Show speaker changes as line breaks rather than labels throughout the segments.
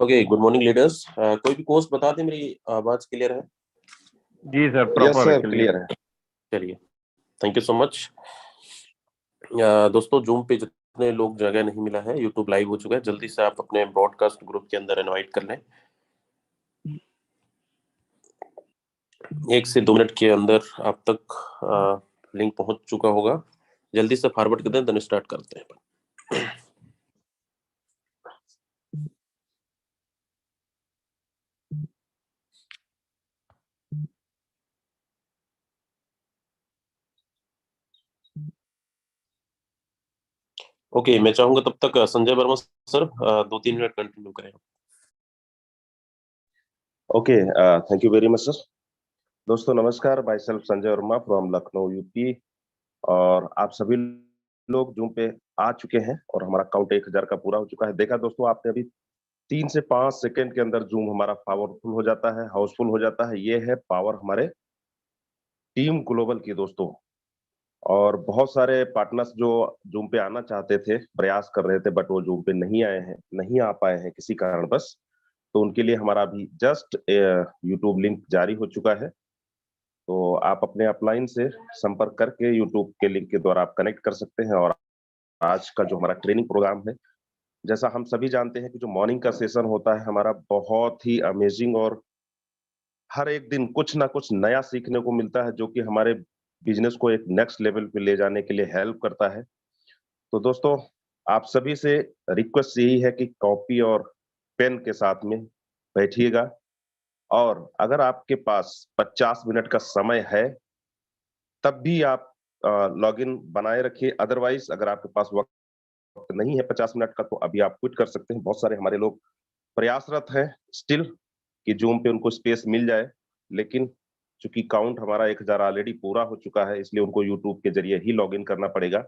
Okay, good morning leaders. कोई भी course बता दें, मेरी आवाज क्लियर है?
जी sir,
yes
proper
sir,
clear
clear
है।
है।
चलिए, थैंक यू सो मच। दोस्तों, जूम पे जितने लोग जगह नहीं मिला है, यूट्यूब लाइव हो चुका है, जल्दी से आप अपने ब्रॉडकास्ट ग्रुप के अंदर इनवाइट कर लें। 1 से 2 मिनट के अंदर आप तक लिंक पहुंच चुका होगा। जल्दी से फॉरवर्ड कर दें, देन स्टार्ट करते हैं। ओके, मैं चाहूंगा तब तक Sanjay Verma sir 2-3 minute continue करें।
Okay, thank you very much sir. दोस्तों नमस्कार, myself Sanjay Verma from Lucknow UP. और आप सभी लोग जूम पे आ चुके हैं और हमारा काउंट 1000 का पूरा हो चुका है। देखा दोस्तों आपने, अभी 3 से 5 सेकंड के अंदर जूम हमारा पावरफुल हो जाता है, हाउसफुल हो जाता है। ये है पावर हमारे टीम ग्लोबल की दोस्तों। और बहुत सारे पार्टनर्स जो जूम पे आना चाहते थे, प्रयास कर रहे थे, बट वो जूम पे नहीं आए हैं, नहीं आ पाए हैं किसी कारणवश। तो उनके लिए हमारा अभी जस्ट यूट्यूब लिंक जारी हो चुका है। तो आप अपने अपलाइन से संपर्क करके यूट्यूब के लिंक के द्वारा आप कनेक्ट कर सकते हैं। और आज का जो हमारा ट्रेनिंग प्रोग्राम है, जैसा हम सभी जानते हैं कि जो मॉर्निंग का सेशन होता है हमारा, बहुत ही अमेजिंग और हर एक दिन कुछ ना कुछ नया सीखने को मिलता है, जो कि हमारे बिजनेस को एक नेक्स्ट लेवल पे ले जाने के लिए हेल्प करता है। तो दोस्तों, आप सभी से रिक्वेस्ट यही है कि कॉपी और पेन के साथ में बैठिएगा। और अगर आपके पास 50 मिनट का समय है, तब भी आप लॉगिन बनाए रखिए। अदरवाइज अगर आपके पास वक्त नहीं है 50 मिनट का, तो अभी आप क्विट कर सकते हैं। बहुत सारे हमारे लोग प्रयासरत हैं स्टिल कि जूम पे उनको स्पेस मिल जाए, लेकिन चूंकि काउंट हमारा 1000 ऑलरेडी पूरा हो चुका है, इसलिए उनको यूट्यूब के जरिए ही लॉगिन करना पड़ेगा।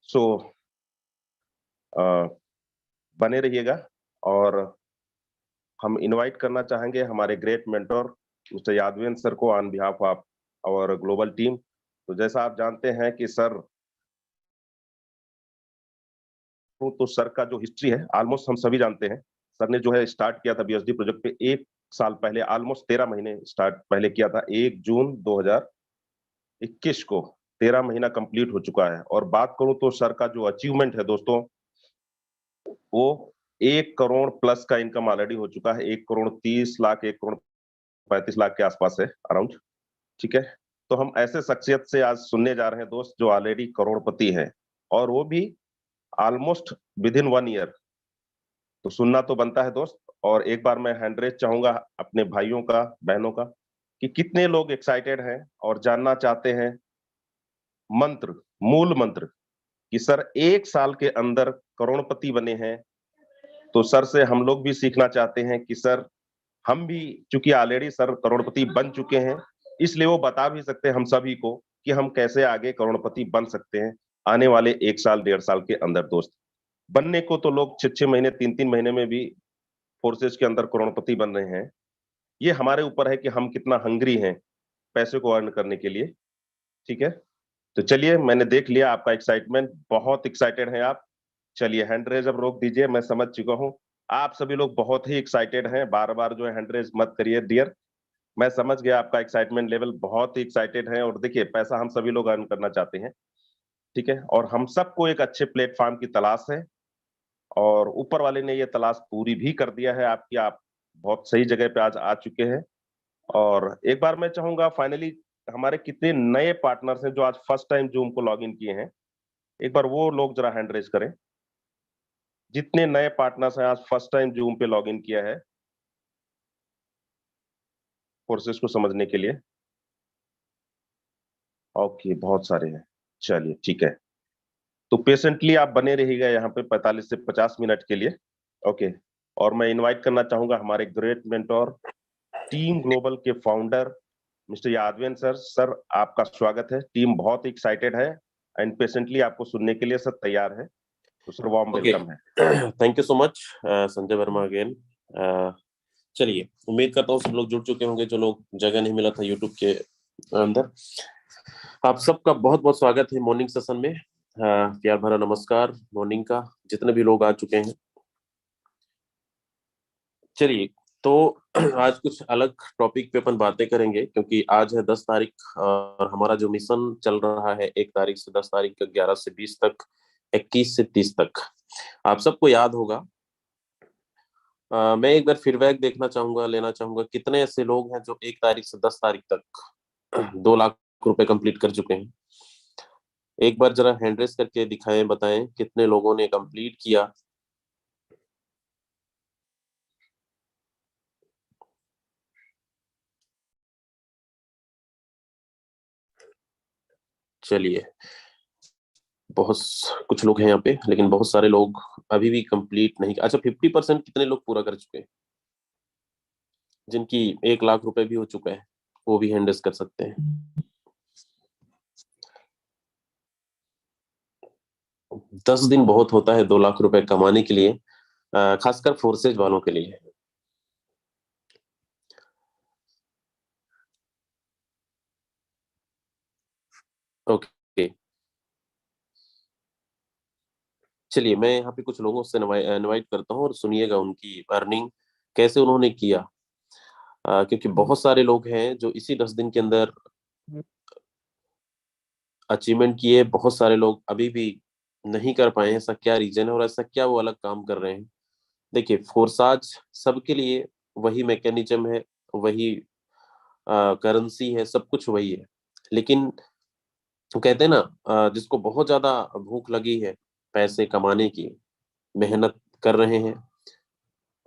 सो बने रहिएगा। और हम इनवाइट करना चाहेंगे हमारे great mentor mister Yadvendra sir को on behalf of our global team. तो जैसा आप जानते हैं कि सर, तो सर का जो हिस्ट्री है ऑलमोस्ट हम सभी जानते हैं। सर ने जो है स्टार्ट किया था बीएसडी प्रोजेक्ट पे 1 साल पहले, ऑलमोस्ट 13 महीने स्टार्ट पहले किया था। 1 जून 2021 को 13 महीना कंप्लीट हो चुका है। और बात करूं तो सर का जो अचीवमेंट है दोस्तों, वो 1 करोड़ प्लस का इनकम ऑलरेडी हो चुका है। 1 करोड़ 30 लाख, 1 करोड़ 35 लाख के आसपास है अराउंड। ठीक है, तो हम ऐसे शख्सियत से आज सुनने जा रहे हैं दोस्त, जो ऑलरेडी करोड़पति है, और वो भी ऑलमोस्ट विद इन 1 ईयर। तो सुनना तो बनता है दोस्त। और एक बार मैं हैंड रेज चाहूंगा अपने भाइयों का, बहनों का, कि कितने लोग एक्साइटेड हैं और जानना चाहते हैं मंत्र, मूल मंत्र, कि सर 1 साल के अंदर करोड़पति बने हैं। तो सर से हम लोग भी सीखना चाहते हैं कि सर, हम भी चूंकि ऑलरेडी सर करोड़पति बन चुके हैं, इसलिए वो बता भी सकते हैं हम सभी को कि हम कैसे आगे करोड़पति बन सकते हैं आने वाले 1 साल 1.5 साल के अंदर। दोस्त, बनने को तो लोग 6-6 महीने, 3-3 महीने में भी फोर्सेज के अंदर करोड़पति बन रहे हैं। ये हमारे ऊपर है कि हम कितना हंग्री हैं पैसे को अर्न करने के लिए। ठीक है, तो चलिए, मैंने देख लिया आपका एक्साइटमेंट, बहुत एक्साइटेड हैं आप। चलिए, हैंड रेज अब रोक दीजिए, मैं समझ चुका हूं आप सभी लोग बहुत ही एक्साइटेड हैं। बार बार जो है हैंड रेज मत करिए डियर, मैं समझ गया आपका एक्साइटमेंट लेवल, बहुत ही एक्साइटेड हैं। और देखिए, पैसा हम सभी लोग अर्न करना चाहते हैं, ठीक है, और हम सबको एक अच्छे प्लेटफॉर्म की तलाश है। और ऊपर वाले ने ये तलाश पूरी भी कर दिया है आपकी। आप बहुत सही जगह पे आज आ चुके हैं। और एक बार मैं चाहूंगा, फाइनली हमारे कितने नए पार्टनर्स हैं जो आज फर्स्ट टाइम जूम को लॉग इन किए हैं, एक बार वो लोग जरा हैंड रेज करें। जितने नए पार्टनर्स हैं आज फर्स्ट टाइम जूम पे लॉग इन किया है कोर्सेज को समझने के लिए। ओके, बहुत सारे हैं। चलिए ठीक है, तो पेशेंटली आप बने रहिएगा यहाँ पे 45 से 50 मिनट के लिए। ओके, और मैं इनवाइट करना चाहूंगा हमारे ग्रेट मेंटोर, टीम ग्लोबल के founder mister Yadvendra sir. Sir, आपका स्वागत है। टीम बहुत एक्साइटेड है एंड पेशेंटली आपको सुनने के लिए सब तैयार है। तो सर, वार्म वेलकम है।
Thank you so much Sanjay Verma again. चलिए, उम्मीद करता हूँ सब लोग जुड़ चुके होंगे, जो लोग जगह नहीं मिला था यूट्यूब के अंदर। आप सबका बहुत बहुत स्वागत है मॉर्निंग सेशन में। प्यार भरा नमस्कार मॉर्निंग का, जितने भी लोग आ चुके हैं। चलिए, तो आज कुछ अलग टॉपिक पे अपन बातें करेंगे, क्योंकि आज है 10 तारीख और हमारा जो मिशन चल रहा है 1 तारीख से 10 तारीख तक, 11 से 20 तक, 21 से 30 तक। आप सबको याद होगा। मैं एक बार फीडबैक देखना चाहूंगा, लेना चाहूंगा, कितने ऐसे लोग हैं जो 1 तारीख से 10 तारीख तक 2 लाख रुपए कंप्लीट कर चुके हैं। एक बार जरा हैंड रेस करके दिखाएं, बताएं कितने लोगों ने कंप्लीट किया। चलिए, बहुत कुछ लोग हैं यहाँ पे, लेकिन बहुत सारे लोग अभी भी कंप्लीट नहीं। अच्छा, 50% कितने लोग पूरा कर चुके हैं, जिनकी 1 लाख रुपए भी हो चुका है, वो भी हैंडल्स कर सकते हैं। 10 दिन बहुत होता है 2 लाख रुपए कमाने के लिए, खासकर फोर्सेज वालों के लिए। ओके, चलिए मैं यहाँ पे कुछ लोगों से इनवाइट करता हूँ और सुनिएगा उनकी अर्निंग कैसे उन्होंने किया। क्योंकि बहुत सारे लोग हैं जो इसी 10 दिन के अंदर अचीवमेंट किए, बहुत सारे लोग अभी भी नहीं कर पाए हैं। ऐसा क्या रीजन है और ऐसा क्या वो अलग काम कर रहे हैं? देखिए, फोर्साज सबके लिए वही मैकेनिज्म है, वही करेंसी है, सब कुछ वही है। लेकिन वो कहते हैं ना, जिसको बहुत ज्यादा भूख लगी है पैसे कमाने की, मेहनत कर रहे हैं,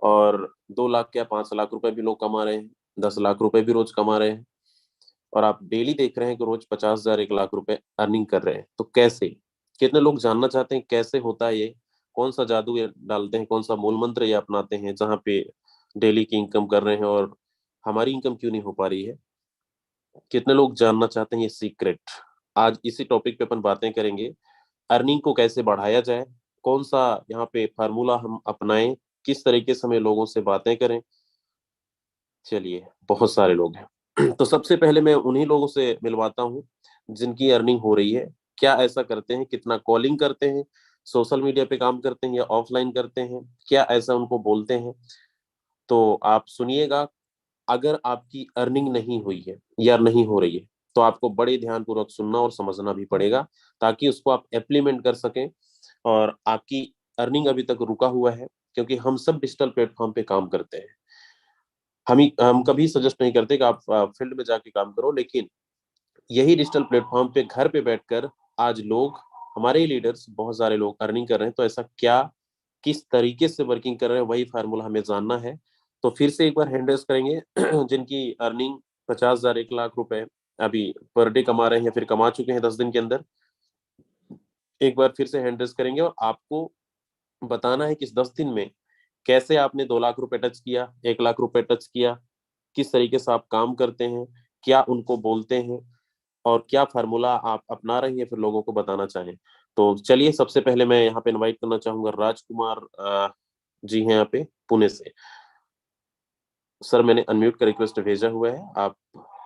और 2 लाख क्या 5 लाख रुपए भी लोग कमा रहे हैं, 10 लाख रुपए भी रोज कमा रहे हैं, और आप डेली देख रहे हैं कि रोज 50,000 1 लाख रुपए अर्निंग कर रहे हैं। तो कैसे? कितने लोग जानना चाहते हैं कैसे होता है ये? कौन सा जादू ये डालते हैं, कौन सा मूल मंत्र ये अपनाते हैं जहाँ पे डेली की इनकम कर रहे हैं और हमारी इनकम क्यों नहीं हो पा रही है? कितने लोग जानना चाहते हैं ये सीक्रेट? आज इसी टॉपिक पे अपन बातें करेंगे। अर्निंग को कैसे बढ़ाया जाए, कौन सा यहाँ पे फार्मूला हम अपनाएं, किस तरीके से हमें लोगों से बातें करें। चलिए, बहुत सारे लोग हैं तो सबसे पहले मैं उन्हीं लोगों से मिलवाता हूँ जिनकी अर्निंग हो रही है। क्या ऐसा करते हैं, कितना कॉलिंग करते हैं, सोशल मीडिया पे काम करते हैं या ऑफलाइन करते हैं, क्या ऐसा उनको बोलते हैं? तो आप सुनिएगा। अगर आपकी अर्निंग नहीं हुई है या नहीं हो रही है, तो आपको बड़े ध्यानपूर्वक सुनना और समझना भी पड़ेगा, ताकि उसको आप इम्प्लीमेंट कर सकें। और आपकी अर्निंग अभी तक रुका हुआ है, क्योंकि हम सब डिजिटल प्लेटफॉर्म पे काम करते हैं। हम कभी सजेस्ट नहीं करते कि आप फील्ड में जाके काम करो, लेकिन यही डिजिटल प्लेटफॉर्म पे घर पे बैठकर आज लोग, हमारे लीडर्स, बहुत सारे लोग अर्निंग कर रहे हैं। तो ऐसा क्या, किस तरीके से वर्किंग कर रहे हैं, वही फार्मूला हमें जानना है। तो फिर से एक बार हैंड रेस करेंगे जिनकी अर्निंग 50,000 1 लाख रुपए अभी पर डे कमा रहे हैं या फिर कमा चुके हैं 10 दिन के अंदर। एक बार फिर से हैंड रेस करेंगे और आपको बताना है कि इस 10 दिन में कैसे आपने 2 लाख रुपए टच किया, 1 लाख रुपए टच किया, किस तरीके से आप काम करते हैं, क्या उनको बोलते हैं, और क्या फार्मूला आप अपना रहे हैं फिर लोगों को बताना चाहें। तो चलिए, सबसे पहले मैं यहाँ पे इनवाइट करना चाहूंगा राजकुमार जी हैं यहाँ पे पुणे से। सर, मैंने अनम्यूट का रिक्वेस्ट भेजा हुआ है, आप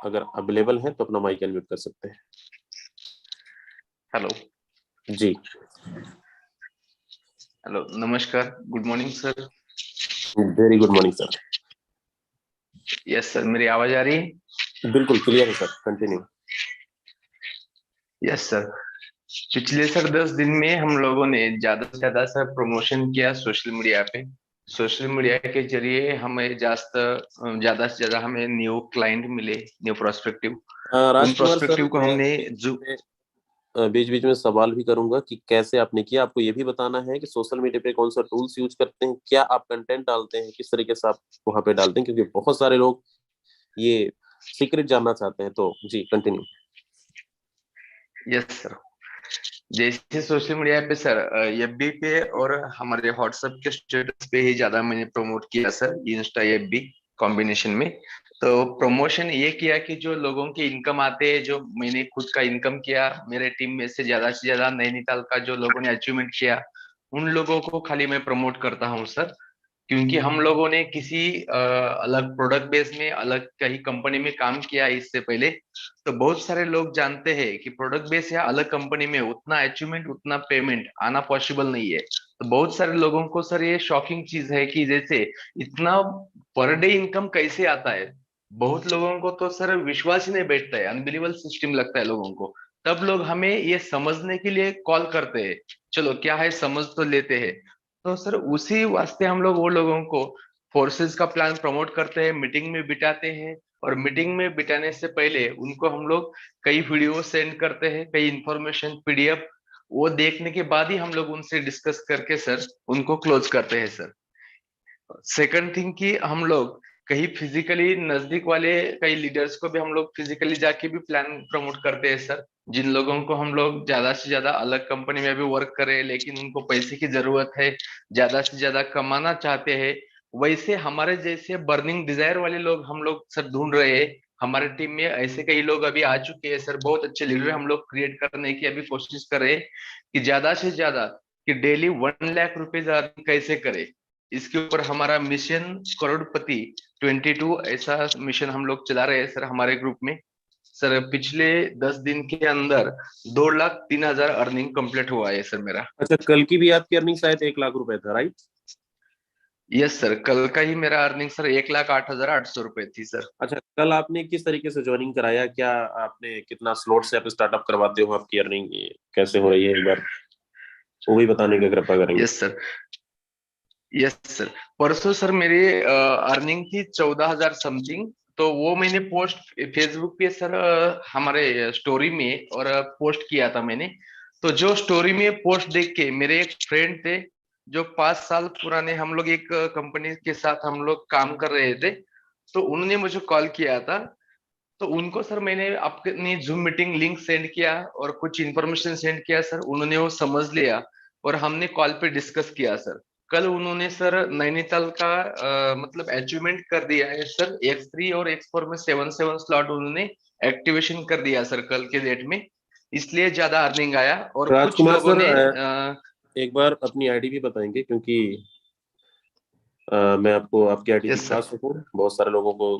अगर अवेलेबल हैं तो अपना माइक अनम्यूट कर सकते हैं।
हेलो।
जी,
हेलो, नमस्कार, good morning sir.
Very good morning sir.
Yes sir, मेरी आवाज आ रही है?
बिल्कुल क्लियर है सर, कंटिन्यू।
Yes sir. पिछले सर 10 दिन में हम लोगों ने ज्यादा से ज्यादा सर प्रमोशन किया सोशल मीडिया पे। सोशल मीडिया के जरिए हमें ज्यादा से ज्यादा हमें न्यू क्लाइंट मिले, न्यू प्रोस्पेक्टिव। उन
राजकुमार सर,
प्रोस्पेक्टिव को
मैं
हमने जो
बीच बीच में सवाल भी करूंगा कि कैसे आपने किया। आपको ये भी बताना है कि सोशल मीडिया पे कौन सा टूल्स यूज करते हैं, क्या आप कंटेंट डालते हैं, किस तरीके से आप वहां पे डालते हैं, क्योंकि बहुत सारे लोग ये सीक्रेट जानना चाहते हैं। तो जी, कंटिन्यू।
यस सर, जैसे सोशल मीडिया पे सर एफबी पे और हमारे व्हाट्सएप के स्टेटस पे ही ज्यादा मैंने प्रमोट किया सर, इंस्टा एफबी कॉम्बिनेशन में। तो प्रमोशन ये किया कि जो लोगों की इनकम आते हैं, जो मैंने खुद का इनकम किया, मेरे टीम में से ज्यादा नैनीताल का जो लोगों ने अचीवमेंट किया, उन लोगों को खाली मैं प्रमोट करता हूँ सर। क्योंकि हम लोगों ने किसी अलग प्रोडक्ट बेस में अलग कहीं कंपनी में काम किया है इससे पहले। तो बहुत सारे लोग जानते हैं कि प्रोडक्ट बेस या अलग कंपनी में उतना अचीवमेंट उतना पेमेंट आना पॉसिबल नहीं है। तो बहुत सारे लोगों को सर ये शॉकिंग चीज है कि जैसे इतना पर डे इनकम कैसे आता है। बहुत लोगों को तो सर विश्वास ही नहीं बैठता है, अनबिलीवेबल सिस्टम लगता है लोगों को। तब लोग हमें ये समझने के लिए कॉल करते हैं, चलो क्या है समझ तो लेते हैं। तो सर उसी वास्ते हम लोग वो लोगों को फोर्सेस का प्लान प्रमोट करते हैं, मीटिंग में बिठाते हैं। और मीटिंग में बिठाने से पहले उनको हम लोग कई वीडियो सेंड करते हैं, कई इंफॉर्मेशन पीडीएफ। वो देखने के बाद ही हम लोग उनसे डिस्कस करके सर उनको क्लोज करते हैं सर। सेकंड थिंग कि हम लोग कहीं फिजिकली नजदीक वाले कई लीडर्स को भी हम लोग फिजिकली जाके भी प्लान प्रमोट करते हैं सर। जिन लोगों को हम लोग ज्यादा से ज्यादा अलग कंपनी में भी वर्क करें लेकिन उनको पैसे की जरूरत है, ज्यादा से ज्यादा कमाना चाहते हैं, वैसे हमारे जैसे बर्निंग डिजायर वाले लोग हम लोग सर ढूंढ रहे हैं। हमारे टीम में ऐसे कई लोग अभी आ चुके हैं सर, बहुत अच्छे लीडर हम लोग क्रिएट करने की अभी कोशिश कर रहे हैं कि ज्यादा से ज्यादा कि डेली 1 लाख रुपए अर्निंग कैसे करें। इसके ऊपर हमारा मिशन करोड़पति 22 ऐसा मिशन हम लोग चला रहे हैं सर हमारे ग्रुप में। सर पिछले 10 दिन के अंदर 2,03,000 अर्निंग कंप्लीट हुआ है सर मेरा।
अच्छा, कल की भी आपकी अर्निंग शायद 1 लाख रुपए था, राइट?
यस सर, कल का ही मेरा अर्निंग सर 1,08,800 रुपए थी सर।
अच्छा, कल आपने किस तरीके से ज्वाइनिंग कराया? क्या आपने कितना स्लॉट से आप स्टार्टअप करवाते हो? आपकी अर्निंग कैसे हो रही है, एक बार वो भी बताने की कृपा करेंगे।
Yes sir. यस सर, परसों सर मेरी अर्निंग थी 14,000 समथिंग। तो वो मैंने पोस्ट फेसबुक पे सर हमारे स्टोरी में और पोस्ट किया था मैंने। तो जो स्टोरी में पोस्ट देख के मेरे एक फ्रेंड थे जो 5 साल पुराने, हम लोग एक कंपनी के साथ हम लोग काम कर रहे थे। तो उन्होंने मुझे कॉल किया था। तो उनको सर मैंने अपनी जूम मीटिंग लिंक सेंड किया और कुछ इन्फॉर्मेशन सेंड किया सर, उन्होंने वो समझ लिया और हमने कॉल पे डिस्कस किया सर। कल उन्होंने सर नैनीताल का मतलब अचीवमेंट कर दिया है सर, X3 और X4 में 7-7 स्लॉट उन्होंने एक्टिवेशन कर दिया सर कल के डेट में। इसलिए ज्यादा अर्निंग आया। और कुछ
राजकुमार
लोगों
सर,
ने
एक बार अपनी आईडी भी बताएंगे, क्योंकि मैं आपको आपकी आईडी
यस
दिखा
सर।
सकूं, बहुत सारे लोगों को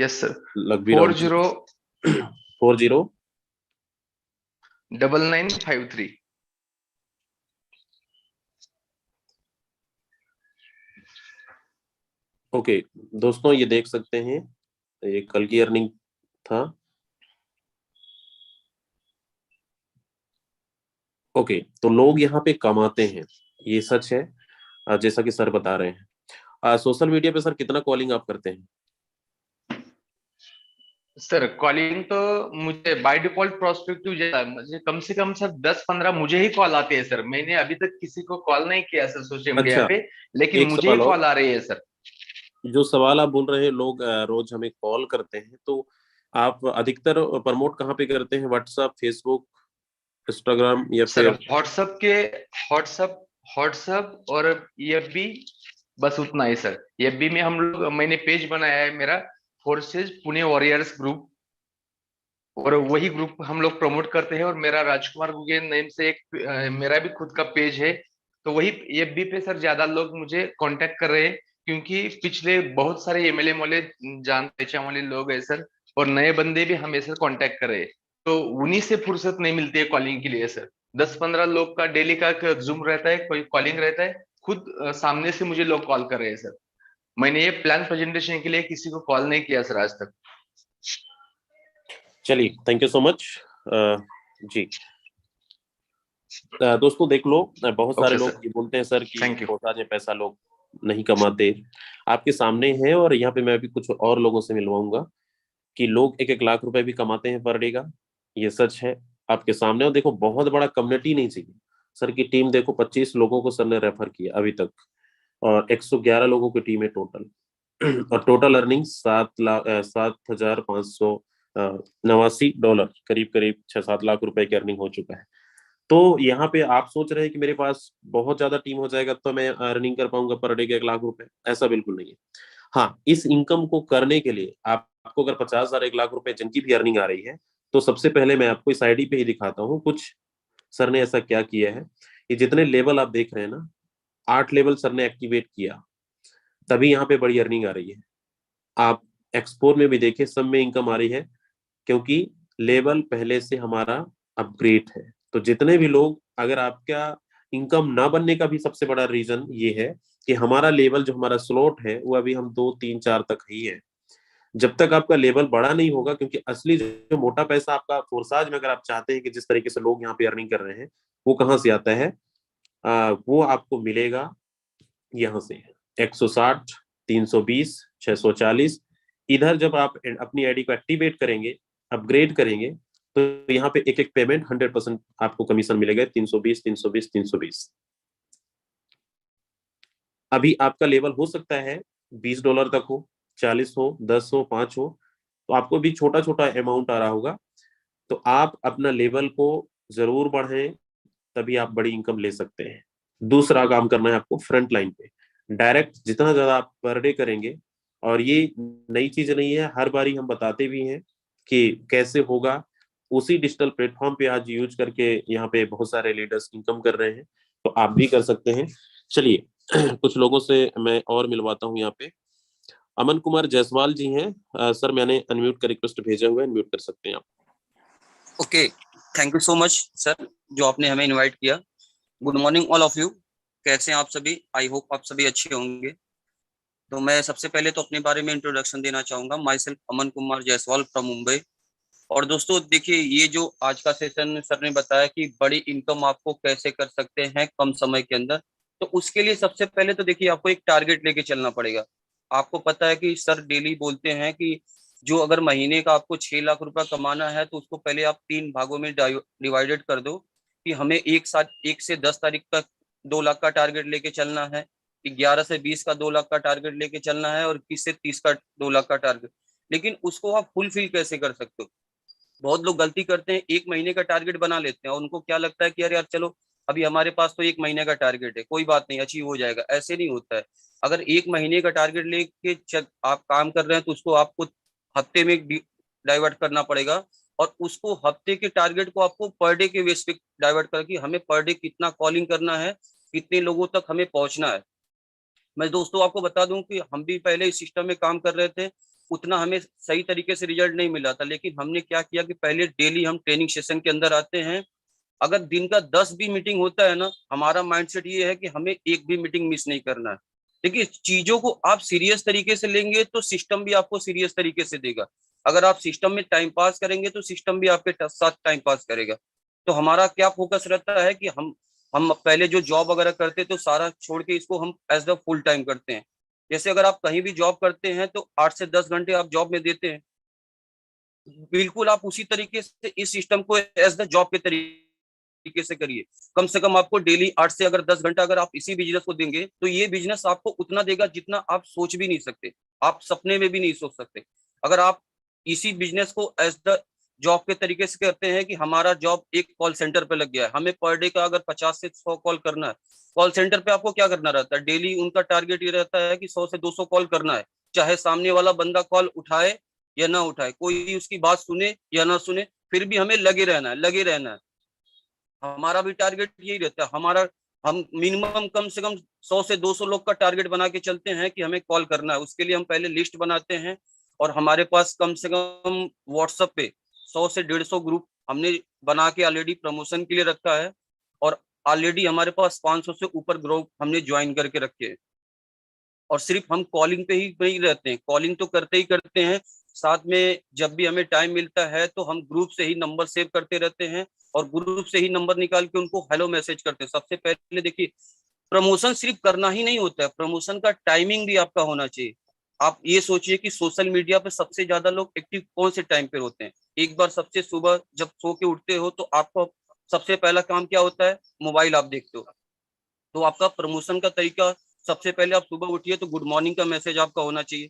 यस सर,
लग भी रहा
फोर
हो।
जीरो
40
9953।
ओके दोस्तों, ये देख सकते हैं, ये कल की अर्निंग था। ओके, तो लोग यहाँ पे कमाते हैं, ये सच है। जैसा कि सर बता रहे हैं। सोशल मीडिया पे सर कितना कॉलिंग आप करते हैं?
सर कॉलिंग तो मुझे बाय डिफॉल्ट प्रोस्पेक्टिव ज्यादा, मुझे कम से कम सर 10-15 मुझे ही कॉल आते हैं सर। मैंने अभी तक किसी को कॉल नहीं किया सर सोशल मीडिया
अच्छा,
पे, लेकिन
एक
मुझे ही
सवाल और।
कॉल आ रही है सर।
जो सवाल आप बोल रहे हैं, लोग रोज हमें कॉल करते हैं, तो आप अधिकतर प्रमोट कहाँ पे करते हैं? व्हाट्सएप, फेसबुक, इंस्टाग्राम, या
सर
फिर?
व्हाट्सअप व्हाट्सअप और एफबी, बस उतना ही सर। एफबी में हम लोग, मैंने पेज बनाया है मेरा, फोर्सेज पुणे वॉरियर्स ग्रुप, और वही ग्रुप हम लोग प्रमोट करते हैं। और मेरा राजकुमार गुगेन नेम से एक मेरा भी खुद का पेज है। तो वही एफबी पे सर ज्यादा लोग मुझे कांटेक्ट कर रहे हैं, क्योंकि पिछले बहुत सारे एमएलए वाले जान पहचान वाले लोग हैं सर, और नए बंदे भी हमें सर कांटेक्ट कर रहे हैं। तो उन्हीं से फुर्सत नहीं मिलती है कॉलिंग के लिए सर। 10-15 लोग का डेली का जूम रहता है, कोई कॉलिंग रहता है, खुद सामने से मुझे लोग कॉल कर रहे हैं सर। मैंने ये प्लान प्रेजेंटेशन के लिए किसी को कॉल नहीं किया सर आज तक।
चलिए, थैंक यू सो मच। जी, दोस्तों देख लो, बहुत सारे
ओके
लोग
सर,
ये बोलते हैं सर कि
थैंक यू।
पोसा में पैसा लोग नहीं कमाते। आपके सामने है, और यहाँ पे मैं अभी कुछ और लोगों से मिलवाऊंगा कि लोग 1-1 लाख रुपए भी कमाते हैं पर डे का। ये सच है आपके सामने। और देखो, बहुत बड़ा कम्युनिटी नहीं चाहिए सर की टीम। देखो, 25 लोगों को सर ने रेफर किया अभी तक, और 111 लोगों की टीम है टोटल। और टोटल अर्निंग 7,789 करीब करीब 6-7 लाख रुपए की अर्निंग हो चुका है। तो यहाँ पे आप सोच रहे हैं कि मेरे पास बहुत ज्यादा टीम हो जाएगा तो मैं अर्निंग कर पाऊंगा पर डे के 1 लाख रुपए, ऐसा बिल्कुल नहीं है। हाँ, इस इनकम को करने के लिए आपको अगर 50,000 1 लाख रुपए जिनकी भी अर्निंग आ रही है, तो सबसे पहले मैं आपको इस आईडी पे ही दिखाता हूँ कुछ सर ने ऐसा क्या किया है। ये जितने लेवल आप देख रहे हैं ना, 8 लेवल सर ने एक्टिवेट किया। तभी यहाँ पे बड़ी अर्निंग आ रही है। आप एक्सपोर्ट में भी देखिए, सब में इनकम आ रही है, क्योंकि लेवल पहले से हमारा अपग्रेड है। तो जितने भी लोग, अगर आपका इनकम ना बनने का भी सबसे बड़ा रीजन ये है कि हमारा लेवल, जो हमारा स्लॉट है, वो अभी हम 2 3 4 तक ही है। जब तक आपका लेवल बड़ा नहीं होगा, क्योंकि असली जो मोटा पैसा आपका फोर्साज में, अगर आप चाहते हैं कि जिस तरीके से लोग यहाँ पे अर्निंग कर रहे हैं, वो कहाँ से आता है, वो आपको मिलेगा यहाँ से 160, 320, 640। इधर जब आप अपनी आईडी को एक्टिवेट करेंगे, अपग्रेड करेंगे, तो यहाँ पे एक एक पेमेंट 100% आपको कमीशन मिलेगा, 320, 320, 320। अभी आपका लेवल हो सकता है $20 तक हो, 40 हो, 10 हो, 5 हो, तो आपको भी छोटा छोटा अमाउंट आ रहा होगा। तो आप अपना लेवल को जरूर बढ़ाएं, तभी आप बड़ी इनकम ले सकते हैं। दूसरा काम करना है आपको फ्रंट लाइन पे डायरेक्ट, जितना ज्यादा आप पर डे करेंगे, और ये नई चीज नहीं है, हर बारी हम बताते भी हैं कि कैसे होगा। उसी डिजिटल प्लेटफॉर्म पे आज यूज करके यहाँ पे बहुत सारे लीडर्स इनकम कर रहे हैं, तो आप भी कर सकते हैं। चलिए कुछ लोगों से मैं और मिलवाता हूँ। यहाँ पे अमन कुमार जायसवाल जी हैं। सर, मैंने अनम्यूट का रिक्वेस्ट भेजा हुआ है, अनम्यूट कर सकते हैं आप।
Okay, thank you so much sir, जो आपने हमें इनवाइट किया। Good morning all of you, कैसे हैं आप सभी? आई होप आप सभी अच्छे होंगे। तो मैं सबसे पहले तो अपने बारे में इंट्रोडक्शन देना चाहूंगा। My self Aman Kumar Jaiswal from Mumbai. और दोस्तों देखिए, ये जो आज का सेशन सर ने बताया कि बड़ी इनकम आपको कैसे कर सकते हैं कम समय के अंदर, तो उसके लिए सबसे पहले तो देखिए आपको एक टारगेट लेके चलना पड़ेगा। आपको पता है कि सर डेली बोलते हैं कि जो अगर महीने का आपको 6 लाख रुपया कमाना है, तो उसको पहले आप 3 भागों में डिवाइडेड कर दो कि हमें एक साथ 1 से 10 तारीख तक 2 लाख का टारगेट लेके चलना है, 11 से 20 का 2 लाख का टारगेट लेके चलना है, और 21 से 30 का 2 लाख का टारगेट। लेकिन उसको आप फुलफिल कैसे कर सकते हो? बहुत लोग गलती करते हैं, 1 महीने का टारगेट बना लेते हैं और उनको क्या लगता है कि अरे यार चलो अभी हमारे पास तो 1 महीने का टारगेट है, कोई बात नहीं, अचीव हो जाएगा। ऐसे नहीं होता है। अगर 1 महीने का टारगेट लेके आप काम कर रहे हैं, तो उसको आपको हफ्ते में डाइवर्ट करना पड़ेगा, और उसको हफ्ते के टारगेट को आपको पर डे के बेस पे डाइवर्ट करके हमें पर डे कितना कॉलिंग करना है, कितने लोगों तक हमें पहुंचना है। मैं दोस्तों आपको बता दूं कि हम भी पहले इस सिस्टम में काम कर रहे थे, उतना हमें सही तरीके से रिजल्ट नहीं मिला था। लेकिन हमने क्या किया कि पहले डेली हम ट्रेनिंग सेशन के अंदर आते हैं। अगर दिन का 10 भी मीटिंग होता है ना, हमारा माइंडसेट ये है कि हमें एक भी मीटिंग मिस नहीं करना है। देखिए, चीजों को आप सीरियस तरीके से लेंगे तो सिस्टम भी आपको सीरियस तरीके से देगा। अगर आप सिस्टम में टाइम पास करेंगे तो सिस्टम भी आपके साथ टाइम पास करेगा। तो हमारा क्या फोकस रहता है कि हम पहले जो जॉब वगैरह करते तो सारा छोड़ के इसको हम एज द फुल टाइम करते हैं। जैसे अगर आप कहीं भी जॉब करते हैं तो 8 से 10 घंटे आप जॉब में देते हैं, बिल्कुल आप उसी तरीके से इस सिस्टम को एज द जॉब के तरीके से करिए। कम से कम आपको डेली 8 से अगर 10 घंटा अगर आप इसी बिजनेस को देंगे, तो ये बिजनेस आपको उतना देगा जितना आप सोच भी नहीं सकते, आप सपने में भी नहीं सोच सकते। अगर आप इसी बिजनेस को एज द जॉब के तरीके से करते हैं कि हमारा जॉब एक कॉल सेंटर पे लग गया है, हमें पर डे का अगर 50 से 100 कॉल करना है, कॉल सेंटर पे आपको क्या करना रहता है? डेली उनका टारगेट ये रहता है कि 100 से 200 कॉल करना है, चाहे सामने वाला बंदा कॉल उठाए या ना उठाए, कोई उसकी बात सुने या ना सुने, फिर भी हमें लगे रहना है, लगे रहना है। हमारा भी टारगेट यही रहता है। हम मिनिमम कम से कम 100 से 200 लोग का टारगेट बना के चलते हैं कि हमें कॉल करना है। उसके लिए हम पहले लिस्ट बनाते हैं, और हमारे पास कम से कम व्हाट्सएप पे 100 से 150 ग्रुप हमने बना के ऑलरेडी प्रमोशन के लिए रखा है, और ऑलरेडी हमारे पास 500 से ऊपर ग्रुप हमने ज्वाइन करके रखे हैं। और सिर्फ हम कॉलिंग पे ही नहीं रहते हैं, कॉलिंग तो करते ही करते हैं, साथ में जब भी हमें टाइम मिलता है तो हम ग्रुप से ही नंबर सेव करते रहते हैं, और ग्रुप से ही नंबर निकाल के उनको हेलो मैसेज करते हैं। सबसे पहले देखिए, प्रमोशन सिर्फ करना ही नहीं होता है, प्रमोशन का टाइमिंग भी आपका होना चाहिए। आप ये सोचिए कि सोशल मीडिया पे सबसे ज्यादा लोग एक्टिव कौन से टाइम पे होते हैं? एक बार सबसे सुबह जब सो के उठते हो तो आपको सबसे पहला काम क्या होता है? मोबाइल आप देखते हो। तो आपका प्रमोशन का तरीका, सबसे पहले आप सुबह उठिए तो गुड मॉर्निंग का मैसेज आपका होना चाहिए।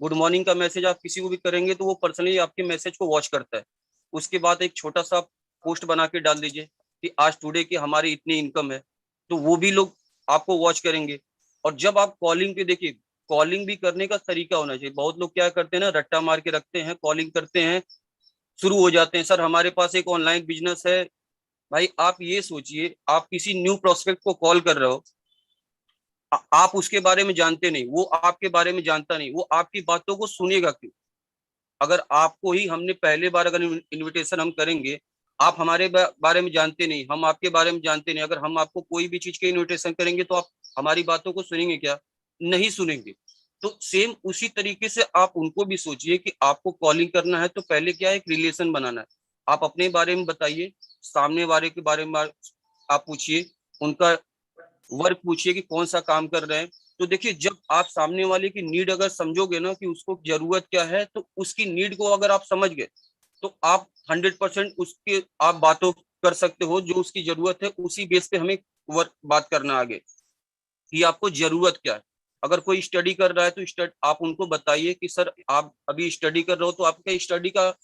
गुड मॉर्निंग का मैसेज आप किसी को भी करेंगे तो वो पर्सनली आपके मैसेज को वॉच करता है। उसके बाद एक छोटा सा पोस्ट बना के डाल दीजिए कि आज टुडे की हमारी इतनी इनकम है, तो वो भी लोग आपको वॉच करेंगे। और जब आप कॉलिंग पे देखिए, कॉलिंग भी करने का तरीका होना चाहिए। बहुत लोग क्या करते हैं ना, रट्टा मार के रखते हैं, कॉलिंग करते हैं, शुरू हो जाते हैं, सर हमारे पास एक ऑनलाइन बिजनेस है। भाई आप ये सोचिए, आप किसी न्यू प्रोस्पेक्ट को कॉल कर रहे हो, आप उसके बारे में जानते नहीं, वो आपके बारे में जानता नहीं, वो आपकी बातों को सुनेगा क्यों? अगर आपको ही हमने पहले बार अगर इनविटेशन हम करेंगे, आप हमारे बारे में जानते नहीं, हम आपके बारे में जानते नहीं, अगर हम आपको कोई भी चीज के इनविटेशन करेंगे तो आप हमारी बातों को सुनेंगे क्या? नहीं सुनेंगे। तो सेम उसी तरीके से आप उनको भी सोचिए कि आपको कॉलिंग करना है तो पहले क्या है, एक रिलेशन बनाना है। आप अपने बारे में बताइए, सामने वाले के बारे में आप पूछिए, उनका वर्क पूछिए कि कौन सा काम कर रहे हैं। तो देखिए, जब आप सामने वाले की नीड अगर समझोगे ना कि उसको जरूरत क्या है, तो उसकी नीड को अगर आप समझ गए तो आप 100% उसके आप बातों कर सकते हो, जो उसकी जरूरत है उसी बेस पे हमें वर्क बात करना आगे कि आपको जरूरत क्या है। अगर कोई स्टडी कर रहा है तो आप उनको बताइए कि सर आप अभी स्टडी कर रहे हो, तो आपका स्टडी का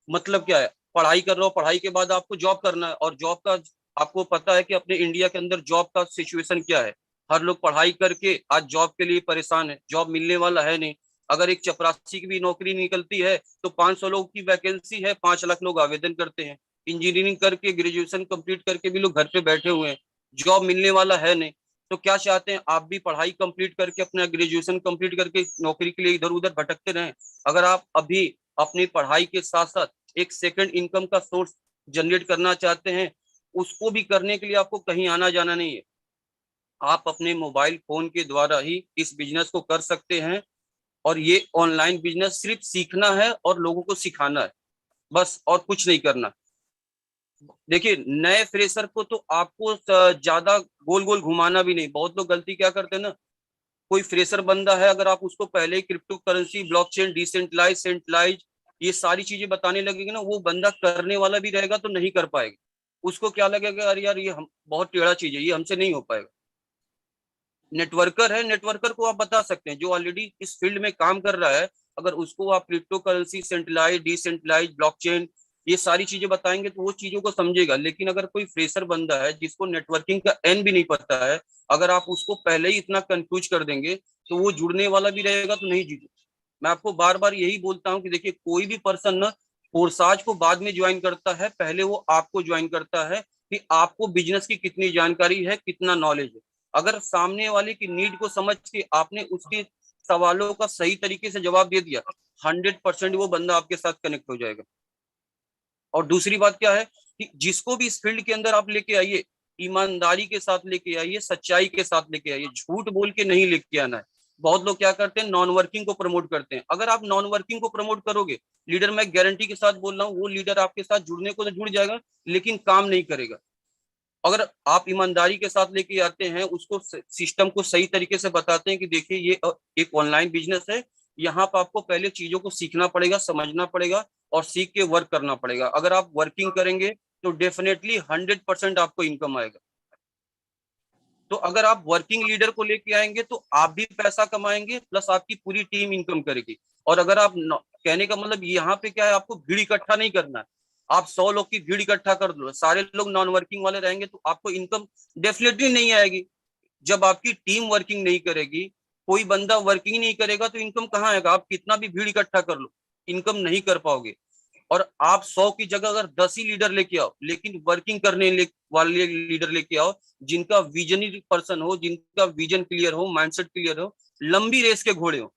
मतलब क्या है? पढ़ाई कर रहे हो, पढ़ाई के बाद आपको जॉब करना है, और जॉब का आपको पता है कि अपने इंडिया के अंदर जॉब का सिचुएशन क्या है। हर लोग पढ़ाई करके आज जॉब के लिए परेशान है, जॉब मिलने वाला है नहीं। अगर एक चपरासी की भी नौकरी निकलती है तो 500 लोग की वैकेंसी है, 5 लाख लोग आवेदन करते हैं। इंजीनियरिंग करके, ग्रेजुएशन कंप्लीट करके भी लोग घर पे बैठे हुए हैं, जॉब मिलने वाला है नहीं। तो क्या चाहते हैं? आप भी पढ़ाई कंप्लीट करके, अपना ग्रेजुएशन कंप्लीट करके नौकरी के लिए इधर उधर भटकते रहें? अगर आप अभी अपनी पढ़ाई के साथ साथ एक सेकंड इनकम का सोर्स जनरेट करना चाहते हैं, उसको भी करने के लिए आपको कहीं आना जाना नहीं है। आप अपने मोबाइल फोन के द्वारा ही इस बिजनेस को कर सकते हैं। और ये ऑनलाइन बिजनेस सिर्फ सीखना है और लोगों को सिखाना है, बस, और कुछ नहीं करना। देखिए, नए फ्रेशर को तो आपको ज्यादा गोल गोल घुमाना भी नहीं। बहुत लोग गलती क्या करते हैं ना, कोई फ्रेशर बंदा है, अगर आप उसको पहले ही cryptocurrency, blockchain, decentralize, centralize, ये सारी चीजें बताने लगेंगे ना, वो बंदा करने वाला भी रहेगा तो नहीं कर पाएगा। उसको क्या लगेगा, अरे यार ये हम बहुत टेढ़ा चीज है, ये हमसे नहीं हो पाएगा। नेटवर्कर है, नेटवर्कर को आप बता सकते हैं, जो ऑलरेडी इस फील्ड में काम कर रहा है, अगर उसको आप crypto currency, centralize, decentralize, blockchain, ये सारी चीजें बताएंगे तो वो चीजों को समझेगा। लेकिन अगर कोई फ्रेशर बंदा है जिसको नेटवर्किंग का एन भी नहीं पता है, अगर आप उसको पहले ही इतना कंफ्यूज कर देंगे तो वो जुड़ने वाला भी रहेगा तो नहीं जुड़े। मैं आपको बार बार यही बोलता हूँ कि देखिए, कोई भी पर्सन ना कोर्साज को बाद में ज्वाइन करता है, पहले वो आपको ज्वाइन करता है कि आपको बिजनेस की कितनी जानकारी है, कितना नॉलेज है। अगर सामने वाले की नीड को समझ के आपने उसके सवालों का सही तरीके से जवाब दे दिया, 100% वो बंदा आपके साथ कनेक्ट हो जाएगा। और दूसरी बात क्या है कि जिसको भी इस फील्ड के अंदर आप लेके आइए, ईमानदारी के साथ लेके आइए, सच्चाई के साथ लेके आइए, झूठ बोल के नहीं लेके आना है। बहुत लोग क्या करते हैं, नॉन वर्किंग को प्रमोट करते हैं। अगर आप नॉन वर्किंग को प्रमोट करोगे, लीडर, मैं गारंटी के साथ बोल रहा हूँ, वो लीडर आपके साथ जुड़ने को तो जुड़ जाएगा लेकिन काम नहीं करेगा। अगर आप ईमानदारी के साथ लेके आते हैं, उसको सिस्टम को सही तरीके से बताते हैं कि देखिए ये एक ऑनलाइन बिजनेस है, यहाँ पर आपको पहले चीजों को सीखना पड़ेगा, समझना पड़ेगा और सीख के वर्क करना पड़ेगा। अगर आप वर्किंग करेंगे तो डेफिनेटली 100% आपको इनकम आएगा। तो अगर आप वर्किंग लीडर को लेके आएंगे तो आप भी पैसा कमाएंगे, प्लस आपकी पूरी टीम इनकम करेगी। और अगर आप कहने का मतलब यहाँ पे क्या है, आपको भीड़ इकट्ठा नहीं करना है। आप 100 लोग की भीड़ इकट्ठा कर दो, सारे लोग नॉन वर्किंग वाले रहेंगे तो आपको इनकम डेफिनेटली नहीं आएगी। जब आपकी टीम वर्किंग नहीं करेगी, कोई बंदा वर्किंग नहीं करेगा तो इनकम कहाँ आएगा? आप कितना भी भीड़ इकट्ठा कर लो, इनकम नहीं कर पाओगे। और आप 100 की जगह अगर 10 ही लीडर लेके आओ, लेकिन वर्किंग करने वाले लीडर लेके आओ, जिनका विजनरी पर्सन हो, जिनका विजन क्लियर हो, माइंडसेट क्लियर हो, लंबी रेस के घोड़े हो।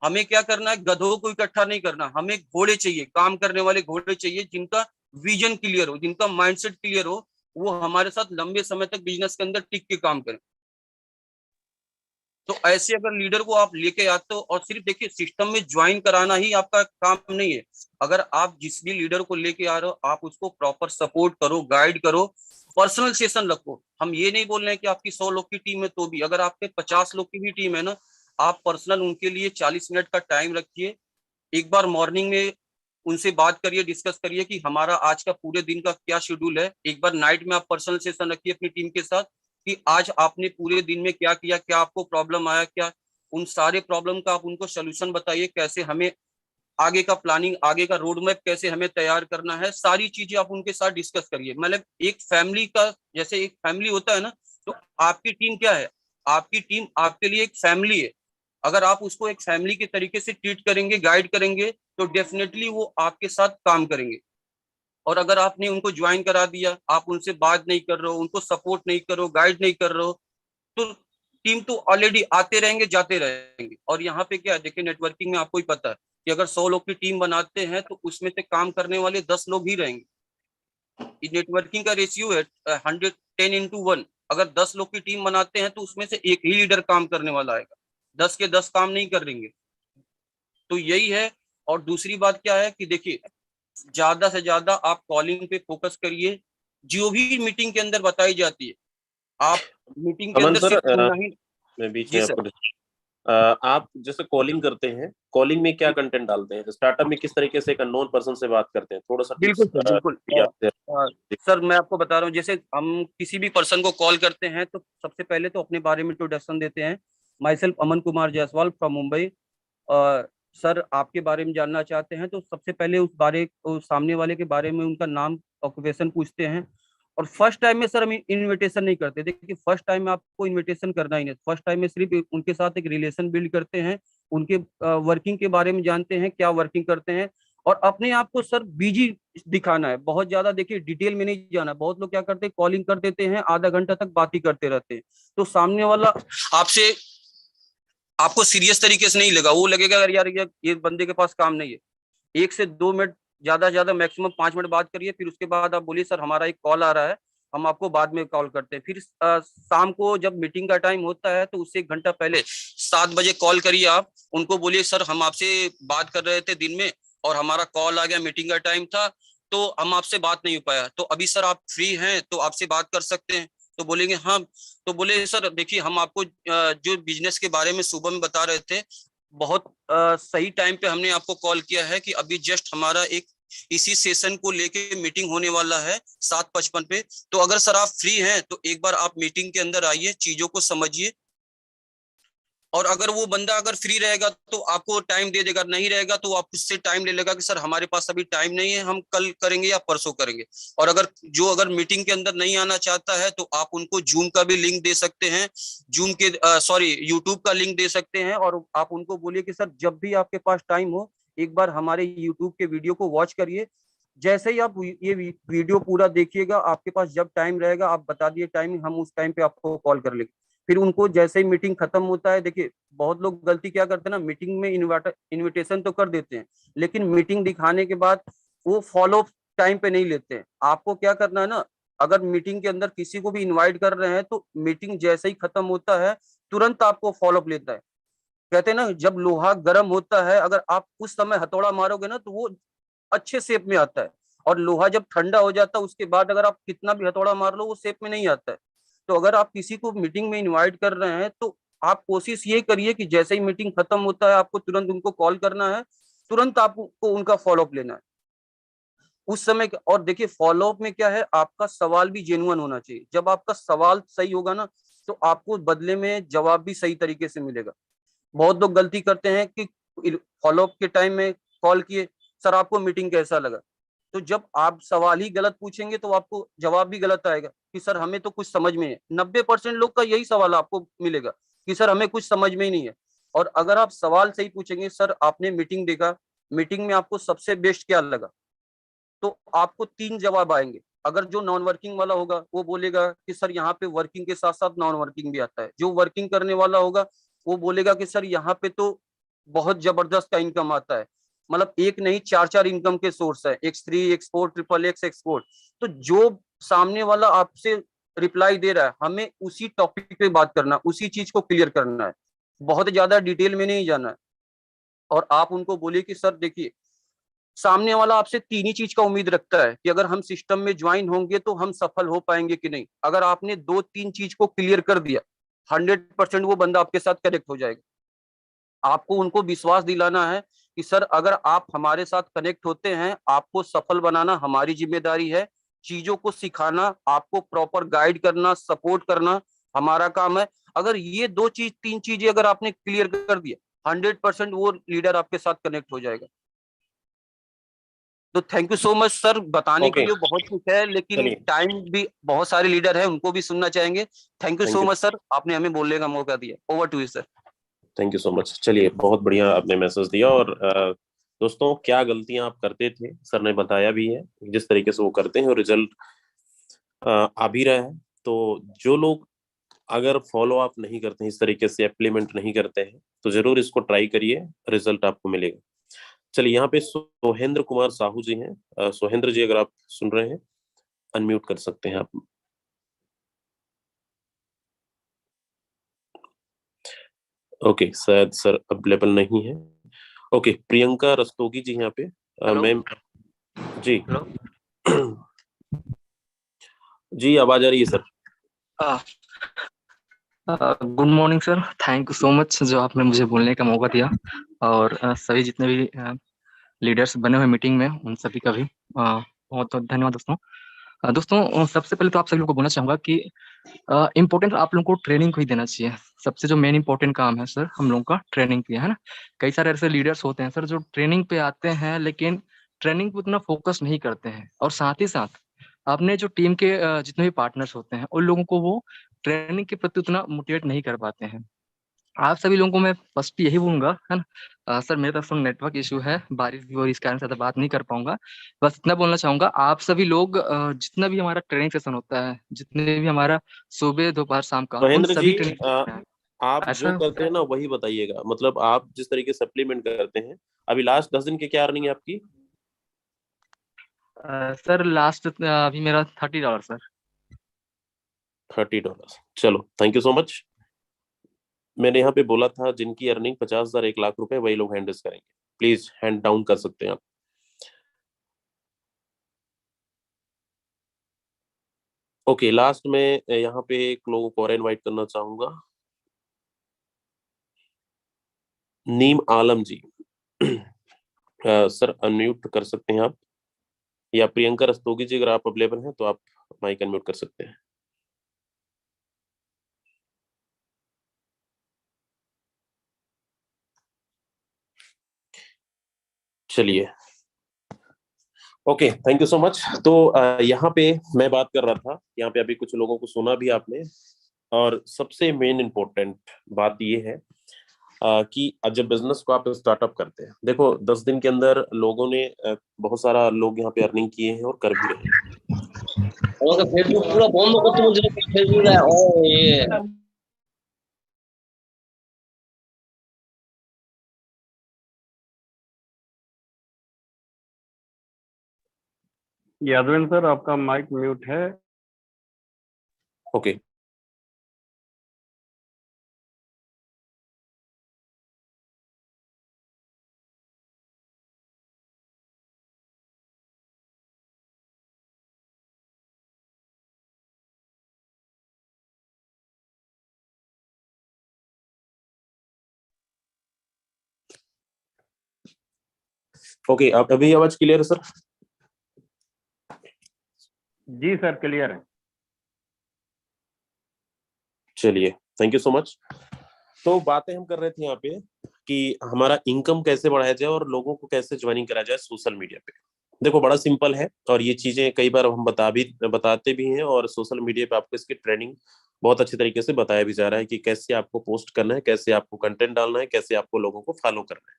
हमें क्या करना है, गधों को इकट्ठा नहीं करना, हमें घोड़े चाहिए, काम करने वाले घोड़े चाहिए, जिनका विजन क्लियर हो, जिनका माइंडसेट क्लियर हो, वो हमारे साथ लंबे समय तक बिजनेस के अंदर टिक के काम करें। तो ऐसे अगर लीडर को आप लेके आते हो, और सिर्फ देखिए, सिस्टम में ज्वाइन कराना ही आपका काम नहीं है। अगर आप जिस भी लीडर को लेके आ रहे हो, आप उसको प्रॉपर सपोर्ट करो, गाइड करो, पर्सनल सेशन रखो। हम ये नहीं बोल रहे हैं कि आपकी 100 लोग की टीम है तो भी, अगर आपके 50 लोग की भी टीम है ना, आप पर्सनल उनके लिए 40 मिनट का टाइम रखिए। एक बार मॉर्निंग में उनसे बात करिए, डिस्कस करिए कि हमारा आज का पूरे दिन का क्या शेड्यूल है। एक बार नाइट में आप पर्सनल सेशन रखिए अपनी टीम के साथ कि आज आपने पूरे दिन में क्या किया, क्या आपको प्रॉब्लम आया, क्या उन सारे प्रॉब्लम का आप उनको सोल्यूशन बताइए, कैसे हमें आगे का प्लानिंग, आगे का रोड मैप कैसे हमें तैयार करना है, सारी चीजें आप उनके साथ डिस्कस करिए। मतलब एक फैमिली का, जैसे एक फैमिली होता है ना, तो आपकी टीम क्या है, आपकी टीम आपके लिए एक फैमिली है। अगर आप उसको एक फैमिली के तरीके से ट्रीट करेंगे, गाइड करेंगे, तो डेफिनेटली वो आपके साथ काम करेंगे। और अगर आपने उनको ज्वाइन करा दिया, आप उनसे बात नहीं कर रहे हो, उनको सपोर्ट नहीं कर रहे हो, गाइड नहीं कर रहे हो, तो टीम तो ऑलरेडी आते रहेंगे जाते रहेंगे। और यहाँ पे क्या है, देखिए नेटवर्किंग में आपको ही पता है कि अगर 100 लोग की टीम बनाते हैं तो उसमें से काम करने वाले 10 लोग ही रहेंगे। नेटवर्किंग का रेशियो है 110:1। अगर 10 लोग की टीम बनाते हैं तो उसमें से एक ही लीडर काम करने वाला आएगा, 10 के 10 काम नहीं करेंगे। तो यही है। और दूसरी बात क्या है कि देखिए ज्यादा से ज्यादा आप कॉलिंग पे फोकस करिए, जो भी मीटिंग के अंदर बताई जाती है आप मीटिंग के
अमन
अंदर
सर,
सिर्फ सुनना ही।
मैं बीच
जी
में
सर।
आपको आप जैसे कॉलिंग करते हैं, कॉलिंग में क्या कंटेंट डालते हैं? स्टार्टअप में किस तरीके से एक अननोन पर्सन से बात करते हैं? थोड़ा सा टिप्स
बिल्कुल सर, बिल्कुल। सर मैं आपको बता रहा हूँ, जैसे हम किसी भी पर्सन को कॉल करते हैं तो सबसे पहले तो अपने बारे में इंट्रोडक्शन देते हैं। My self Aman Kumar Jaiswal from Mumbai. Sir आपके बारे में जानना चाहते हैं तो सबसे पहले उस सामने वाले के बारे में उनका नाम ऑक्यूपेशन पूछते हैं। और फर्स्ट टाइम में सर हम इनविटेशन नहीं करते। देखिए फर्स्ट टाइम में आपको इनविटेशन करना ही नहीं, फर्स्ट टाइम में सिर्फ उनके साथ एक रिलेशन बिल्ड करते हैं, उनके वर्किंग के बारे में जानते हैं, क्या वर्किंग करते हैं। और अपने आप को सर बिजी दिखाना है, बहुत ज्यादा देखिए डिटेल में नहीं जाना। बहुत लोग क्या करते हैं, कॉलिंग कर देते हैं, आधा घंटा तक बात ही करते रहते हैं। तो सामने वाला आपसे आपको सीरियस तरीके से नहीं लगा, वो लगेगा अगर यार ये बंदे के पास काम नहीं है। 1 से 2 मिनट, ज्यादा से ज्यादा मैक्सिमम 5 मिनट बात करिए, फिर उसके बाद आप बोलिए सर हमारा एक कॉल आ रहा है, हम आपको बाद में कॉल करते हैं। फिर शाम को जब मीटिंग का टाइम होता है तो उससे 1 घंटा पहले 7 बजे कॉल करिए। आप उनको बोलिए सर हम आपसे बात कर रहे थे दिन में और हमारा कॉल आ गया, मीटिंग का टाइम था तो हम आपसे बात नहीं हो पाया, तो अभी सर आप फ्री हैं तो आपसे बात कर सकते हैं? तो बोलेंगे हाँ। तो बोले सर देखिए हम आपको जो बिजनेस के बारे में सुबह में बता रहे थे, बहुत सही टाइम पे हमने आपको कॉल किया है कि अभी जस्ट हमारा एक इसी सेशन को लेके मीटिंग होने वाला है 7:55 पे। तो अगर सर आप फ्री हैं तो एक बार आप मीटिंग के अंदर आइए, चीजों को समझिए। और अगर वो बंदा अगर फ्री रहेगा तो आपको टाइम दे देगा, नहीं रहेगा तो आप उससे टाइम ले लेगा कि सर हमारे पास अभी टाइम नहीं है, हम कल करेंगे या परसों करेंगे। और अगर मीटिंग के अंदर नहीं आना चाहता है तो आप उनको जूम का भी लिंक दे सकते हैं, जूम के यूट्यूब का लिंक दे सकते हैं। और आप उनको बोलिए कि सर जब भी आपके पास टाइम हो एक बार हमारे यूट्यूब के वीडियो को वॉच करिए। जैसे ही आप ये वीडियो पूरा देखिएगा, आपके पास जब टाइम रहेगा आप बता दिए टाइम, हम उस टाइम पे आपको कॉल कर लेंगे। फिर उनको जैसे ही मीटिंग खत्म होता है, देखिए बहुत लोग गलती क्या करते हैं ना, मीटिंग में इन्विटेशन तो कर देते हैं लेकिन मीटिंग दिखाने के बाद वो फॉलो टाइम पे नहीं लेते हैं। आपको क्या करना है ना, अगर मीटिंग के अंदर किसी को भी इनवाइट कर रहे हैं तो मीटिंग जैसे ही खत्म होता है तुरंत आपको फॉलो अप लेता है। कहते हैं ना जब लोहा गर्म होता है, अगर आप उस समय हथौड़ा मारोगे ना तो वो अच्छे शेप में आता है। और लोहा जब ठंडा हो जाता है उसके बाद अगर आप कितना भी हथौड़ा मार लो वो शेप में नहीं आता है। तो अगर आप किसी को मीटिंग में इनवाइट कर रहे हैं तो आप कोशिश ये करिए कि जैसे ही मीटिंग खत्म होता है आपको तुरंत उनको कॉल करना है, तुरंत आपको उनका फॉलोअप लेना है उस समय। और देखिए फॉलोअप में क्या है, आपका सवाल भी जेन्युइन होना चाहिए। जब आपका सवाल सही होगा ना तो आपको बदले में जवाब भी सही तरीके से मिलेगा। बहुत लोग गलती करते हैं कि फॉलोअप के टाइम में कॉल किए, सर आपको मीटिंग कैसा लगा? तो जब आप सवाल ही गलत पूछेंगे तो आपको जवाब भी गलत आएगा कि सर हमें तो कुछ समझ में है। 90% लोग का यही सवाल आपको मिलेगा कि सर हमें कुछ समझ में ही नहीं है। और अगर आप सवाल सही पूछेंगे, सर आपने मीटिंग देखा, मीटिंग में आपको सबसे बेस्ट क्या लगा, तो आपको 3 जवाब आएंगे। अगर जो नॉन वर्किंग वाला होगा वो बोलेगा कि सर यहाँ पे वर्किंग के साथ साथ नॉन वर्किंग भी आता है। जो वर्किंग करने वाला होगा वो बोलेगा कि सर यहाँ पे तो बहुत जबरदस्त का इनकम आता है। मतलब एक नहीं 4 इनकम के सोर्स है, X3 export, triple x export. तो जो सामने वाला आपसे रिप्लाई दे रहा है हमें उसी टॉपिक पे बात करना, उसी चीज को क्लियर करना है, बहुत ज्यादा डिटेल में नहीं जाना है। और आप उनको बोलिए कि सर देखिए सामने वाला आपसे 3 ही चीज का उम्मीद रखता है कि अगर हम सिस्टम में ज्वाइन होंगे तो हम सफल हो पाएंगे कि नहीं। अगर आपने 2-3 चीज को क्लियर कर दिया 100% वो बंदा आपके साथ कनेक्ट हो जाएगा। आपको उनको विश्वास दिलाना है कि सर अगर आप हमारे साथ कनेक्ट होते हैं, आपको सफल बनाना हमारी जिम्मेदारी है, चीजों को सिखाना, आपको प्रॉपर गाइड करना, सपोर्ट करना हमारा काम है। अगर ये 3 चीजें अगर आपने क्लियर कर दिया 100% वो लीडर आपके साथ कनेक्ट हो जाएगा। तो thank you so much sir, बताने के
ओके,
लिए बहुत कुछ है लेकिन
चलिए,
टाइम भी, बहुत सारे लीडर हैं उनको भी सुनना चाहेंगे। Thank you
thank
so
you,
much sir, आपने हमें बोलने का मौका दिया। Over to you sir.
Thank you so much. चलिए, बहुत बढ़िया आपने मैसेज दिया। और दोस्तों, क्या गलतियां आप करते थे सर ने बताया भी है, जिस तरीके से वो करते हैं और रिजल्ट आ भी रहा है। तो जो लोग अगर फॉलो अप नहीं करते हैं, इस तरीके से इम्प्लीमेंट नहीं करते हैं, तो जरूर इसको ट्राई करिए, रिजल्ट आपको मिलेगा। चलिए, यहाँ पे सोहेंद्र कुमार साहू जी हैं। सोहेंद्र जी, अगर आप सुन रहे हैं, अनम्यूट कर सकते हैं आप। ओके, शायद सर अवेलेबल नहीं है। ओके, प्रियंका रस्तोगी जी यहाँ पे।
हेलो।
मैम जी।
हेलो।
जी, आवाज आ रही है sir.
Good morning sir, thank you so much जो आपने मुझे बोलने का मौका दिया, और सभी जितने भी लीडर्स बने हुए मीटिंग में उन सभी का भी बहुत बहुत धन्यवाद दोस्तों। दोस्तों, सबसे पहले तो आप सभी लोगों को बोलना चाहूँगा कि इम्पोर्टेंट आप लोगों को ट्रेनिंग को ही देना चाहिए। सबसे जो मेन इंपॉर्टेंट काम है सर, हम लोगों का ट्रेनिंग पे है ना। कई सारे ऐसे लीडर्स होते हैं सर जो ट्रेनिंग पे आते हैं लेकिन ट्रेनिंग पे उतना फोकस नहीं करते हैं, और साथ ही साथ अपने जो टीम के जितने भी पार्टनर्स होते हैं उन लोगों को वो ट्रेनिंग के प्रति उतना मोटिवेट नहीं कर पाते हैं। आप सभी लोगों को मैं फर्स्ट यही बोलूंगा, है ना। सर, मेरे तरफ से नेटवर्क इशू है, बारिश भी और इस कारण से ज्यादा बात नहीं कर पाऊंगा। बस इतना बोलना चाहूंगा, आप सभी लोग जितना भी हमारा ट्रेनिंग सेशन होता है, जितने भी हमारा सुबह दोपहर शाम का, उन
महेंद्र जी,
सभी ट्रेनिंग
आप जो
ऐसा
करते हैं ना वही बताइएगा, मतलब आप जिस तरीके से सप्लीमेंट करते हैं। अभी लास्ट 10 दिन की क्या अर्निंग है आपकी?
सर लास्ट अभी मेरा $30 सर।
$30। चलो, थैंक यू सो मच। मैंने यहाँ पे बोला था जिनकी अर्निंग 50,000 1 लाख रुपए, वही लोग हैंड रेज करेंगे। प्लीज हैंड डाउन कर सकते हैं आप। ओके, लास्ट में यहाँ पे एक लोगों को और इनवाइट करना चाहूंगा। नीम आलम जी। सर, अनम्यूट कर सकते हैं आप, या प्रियंका रस्तोगी जी, अगर आप अवेलेबल हैं तो आप माइक अनम्यूट कर सकते हैं। चलिए, okay, thank you so much. तो यहाँ पे मैं बात कर रहा था, यहाँ पे अभी कुछ लोगों को सुना भी आपने, और सबसे मेन इम्पोर्टेंट बात ये है कि जब बिजनेस को आप स्टार्टअप करते हैं, देखो 10 दिन के अंदर लोगों ने बहुत सारा लोग यहाँ पे अर्निंग किए हैं और कर भी रहे हैं।
আমাকে ফেসবুক পুরো বন্ধ করতে বলছিল, ফেসবুকে ও ইয়ে
यादवेंद्र सर, आपका माइक म्यूट है।
ओके, ओके, अब अभी आवाज क्लियर है सर?
जी सर, क्लियर है।
चलिए, थैंक यू सो मच। तो बातें हम कर रहे थे यहाँ पे कि हमारा इनकम कैसे बढ़ाया जाए और लोगों को कैसे ज्वाइनिंग कराया जाए सोशल मीडिया पे। देखो, बड़ा सिंपल है, और ये चीजें कई बार हम बताते भी हैं, और सोशल मीडिया पे आपको इसकी ट्रेनिंग बहुत अच्छी तरीके से बताया भी जा रहा है कि कैसे आपको पोस्ट करना है, कैसे आपको कंटेंट डालना है, कैसे आपको लोगों को फॉलो करना है।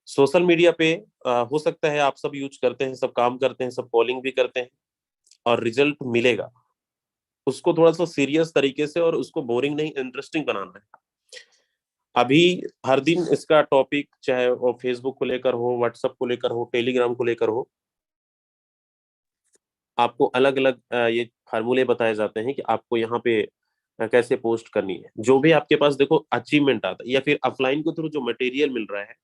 सोशल मीडिया पे हो सकता है आप सब यूज करते हैं, सब काम करते हैं, सब कॉलिंग भी करते हैं, और रिजल्ट मिलेगा। उसको थोड़ा सा सीरियस तरीके से, और उसको बोरिंग नहीं, इंटरेस्टिंग बनाना है। अभी हर दिन इसका टॉपिक, चाहे वो फेसबुक को लेकर हो, व्हाट्सएप को लेकर हो, टेलीग्राम को लेकर हो, आपको अलग अलग ये फार्मूले बताए जाते हैं कि आपको यहाँ पे कैसे पोस्ट करनी है। जो भी आपके पास देखो अचीवमेंट आता है, या फिर ऑफलाइन के थ्रू जो मटेरियल मिल रहा है,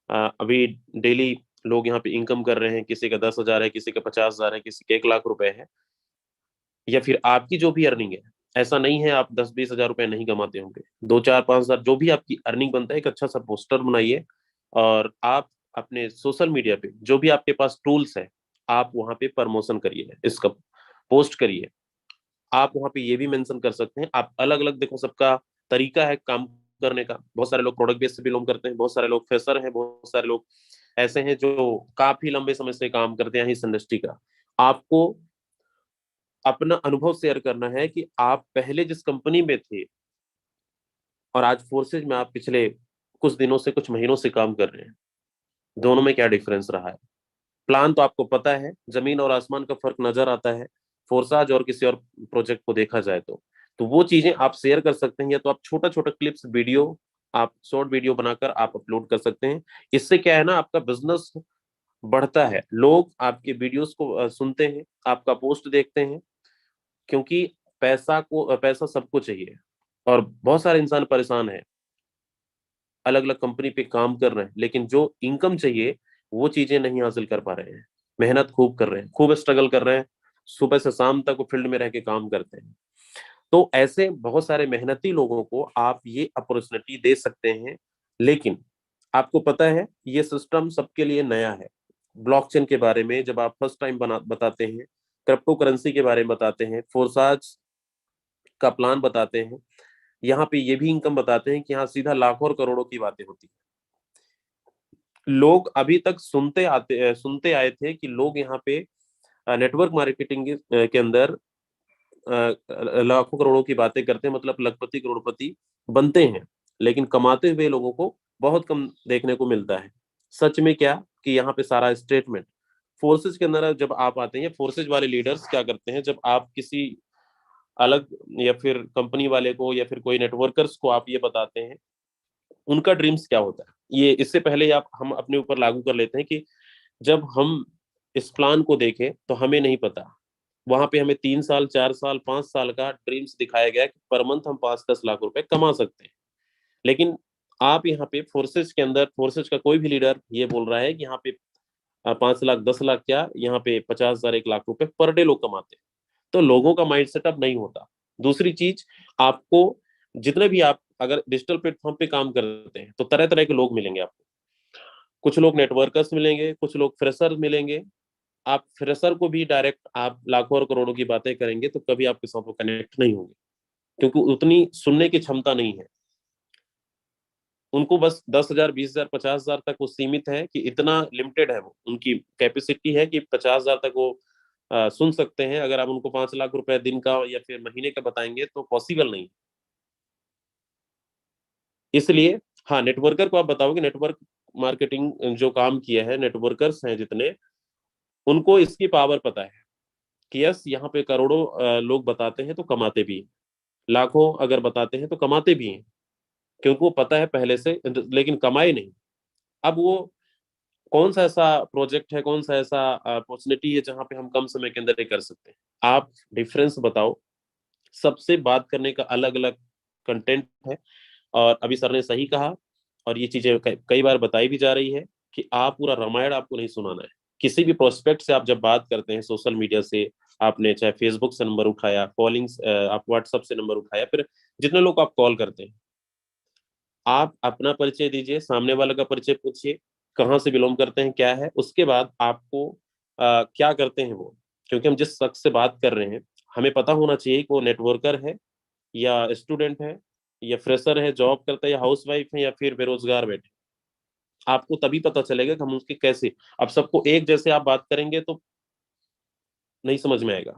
अभी डेली लोग यहाँ पे इनकम कर रहे हैं, किसी का 10,000 है, किसी का 50,000 है, किसी का 1 लाख रुपए है, या फिर आपकी जो भी अर्निंग है, ऐसा नहीं है आप 10-20 हजार रुपए नहीं कमाते होंगे। 2, 4, 5 हजार जो भी आपकी अर्निंग बनता है, एक अच्छा सा पोस्टर बनाइए, और आप अपने सोशल मीडिया पे जो भी आपके पास टूल्स है, आप वहां पे प्रमोशन करिए, इसका पोस्ट करिए। आप वहां पे ये भी मेंशन कर सकते हैं, आप अलग अलग, देखो सबका तरीका है काम करने का। बहुत सारे लोग प्रोडक्ट बेस्ड बिलोंग करते हैं, बहुत सारे लोग फ्रेशर हैं, बहुत सारे लोग ऐसे हैं जो काफी लंबे समय से काम करते हैं इस इंडस्ट्री का। आपको अपना अनुभव शेयर करना है कि आप पहले जिस कंपनी में थे और आज फोर्सेज में आप पिछले कुछ दिनों से, कुछ महीनों से काम कर रहे हैं, दोनों में क्या डिफरेंस रहा है। प्लान तो आपको पता है, जमीन और आसमान का फर्क नजर आता है फोर्साज और किसी और प्रोजेक्ट को देखा जाए तो। तो वो चीजें आप शेयर कर सकते हैं, या तो आप छोटा छोटा क्लिप्स वीडियो, आप शॉर्ट वीडियो बनाकर आप अपलोड कर सकते हैं। इससे क्या है ना, आपका बिजनेस बढ़ता है, लोग आपके वीडियोस को सुनते हैं, आपका पोस्ट देखते हैं, क्योंकि पैसा सबको चाहिए, और बहुत सारे इंसान परेशान है, अलग अलग कंपनी पे काम कर रहे हैं, लेकिन जो इनकम चाहिए वो चीजें नहीं हासिल कर पा रहे हैं। मेहनत खूब कर रहे हैं, खूब स्ट्रगल कर रहे हैं, सुबह से शाम तक वो फील्ड में रह के काम करते हैं। तो ऐसे बहुत सारे मेहनती लोगों को आप ये अपॉर्चुनिटी दे सकते हैं। लेकिन आपको पता है ये सिस्टम सबके लिए नया है। ब्लॉकचेन के बारे में जब आप फर्स्ट टाइम बताते हैं, क्रिप्टो करेंसी के बारे में बताते हैं, फोर्साज का प्लान बताते हैं, यहाँ पे ये भी इनकम बताते हैं कि यहाँ सीधा लाखों और करोड़ों की बातें होती है। लोग अभी तक सुनते आए थे कि लोग यहाँ पे नेटवर्क मार्केटिंग के अंदर लाखों करोड़ों की बातें करते हैं, मतलब लखपति करोड़पति बनते हैं, लेकिन कमाते हुए लोगों को बहुत कम देखने को मिलता है। सच में क्या कि यहाँ पे सारा स्टेटमेंट फोर्सेज के अंदर जब आप आते हैं, फोर्सेज वाले लीडर्स क्या करते हैं, जब आप किसी अलग या फिर कंपनी वाले को या फिर कोई नेटवर्कर्स को आप ये बताते हैं उनका ड्रीम्स क्या होता है, ये इससे पहले आप हम अपने ऊपर लागू कर लेते हैं कि जब हम इस प्लान को देखें तो हमें नहीं पता, वहां पे हमें 3 साल 4 साल 5 साल का ड्रीम्स दिखाया गया कि पर मंथ हम 5-10 लाख रुपए कमा सकते हैं। लेकिन आप यहाँ पे फोर्सेज के अंदर, फोर्सेज का कोई भी लीडर ये बोल रहा है कि यहाँ पे 5 लाख 10 लाख क्या, यहाँ पे 50,000 1 लाख रुपए पर डे लोग कमाते हैं। तो लोगों का माइंड सेटअप नहीं होता। दूसरी चीज, आपको जितने भी आप अगर डिजिटल प्लेटफॉर्म पे काम करते हैं तो तरह तरह के लोग मिलेंगे आपको। कुछ लोग नेटवर्कर्स मिलेंगे, कुछ लोग फ्रेशर मिलेंगे। आप फ्रेशर को भी डायरेक्ट आप लाखों और करोड़ों की बातें करेंगे तो कभी आपके साथ वो कनेक्ट नहीं होंगे, क्योंकि उतनी सुनने की क्षमता नहीं है। उनको बस 10,000 20,000 50,000 तक वो सीमित है, कि इतना लिमिटेड है, वो उनकी कैपेसिटी है कि 50,000 तक वो सुन सकते हैं। अगर आप उनको 5 लाख रुपए दिन का या फिर महीने का बताएंगे तो पॉसिबल नहीं। इसलिए हाँ, नेटवर्कर को आप बताओगे, नेटवर्क मार्केटिंग जो काम किया है, नेटवर्कर्स हैं जितने, उनको इसकी पावर पता है कि यस यहाँ पे करोड़ों लोग बताते हैं तो कमाते भी हैं, लाखों अगर बताते हैं तो कमाते भी हैं, क्योंकि वो पता है पहले से, लेकिन कमाए नहीं। अब वो कौन सा ऐसा प्रोजेक्ट है, कौन सा ऐसा अपॉर्चुनिटी है जहां पे हम कम समय के अंदर ये कर सकते हैं? आप डिफरेंस बताओ। सबसे बात करने का अलग अलग कंटेंट है, और अभी सर ने सही कहा, और ये चीजें कई बार बताई भी जा रही है कि आप पूरा रामायण आपको नहीं सुनाना है। किसी भी प्रोस्पेक्ट से आप जब बात करते हैं सोशल मीडिया से, आपने चाहे फेसबुक से नंबर उठाया, कॉलिंग्स आप व्हाट्सएप से नंबर उठाया, फिर जितने लोग आप कॉल करते हैं, आप अपना परिचय दीजिए, सामने वाले का परिचय पूछिए, कहाँ से बिलोंग करते हैं, क्या है, उसके बाद आपको क्या करते हैं वो। क्योंकि हम जिस शख्स से बात कर रहे हैं, हमें पता होना चाहिए कि वो नेटवर्कर है या स्टूडेंट है या फ्रेशर है, जॉब करता है, या हाउस वाइफ है, या फिर बेरोजगार बैठे। आपको तभी पता चलेगा कि हम उसके कैसे, अब सबको एक जैसे आप बात करेंगे तो नहीं समझ में आएगा।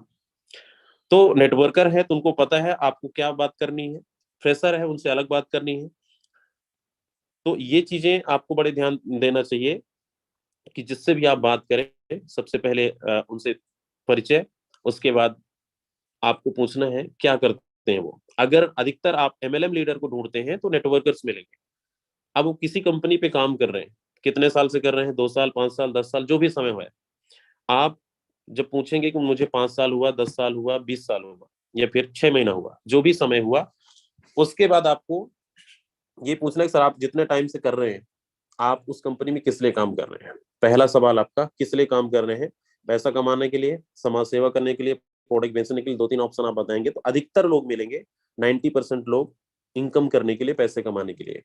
तो नेटवर्कर है तो उनको पता है आपको क्या बात करनी है, फ्रेशर है उनसे अलग बात करनी है। तो ये चीजें आपको बड़े ध्यान देना चाहिए कि जिससे भी आप बात करें, सबसे पहले उनसे परिचय, उसके बाद आपको पूछना है क्या करते हैं वो। अगर अधिकतर आप एमएलएम लीडर को ढूंढते हैं तो नेटवर्कर्स मिलेंगे। अब वो किसी कंपनी पे काम कर रहे हैं, कितने साल से कर रहे हैं, 2 साल 5 साल 10 साल, जो भी समय हुआ है। आप जब पूछेंगे कि मुझे 5 साल हुआ, 10 साल हुआ, 20 साल हुआ, या फिर 6 महीना हुआ, जो भी समय हुआ, उसके बाद आपको ये पूछना है कि सर आप जितने टाइम से कर रहे हैं, आप उस कंपनी में किस लिए काम कर रहे हैं। पहला सवाल आपका, किस लिए काम कर रहे हैं? पैसा कमाने के लिए, समाज सेवा करने के लिए, प्रोडक्ट बेचने के लिए? 2-3 ऑप्शन आप बताएंगे तो अधिकतर लोग मिलेंगे, 90% लोग इनकम करने के लिए, पैसे कमाने के लिए।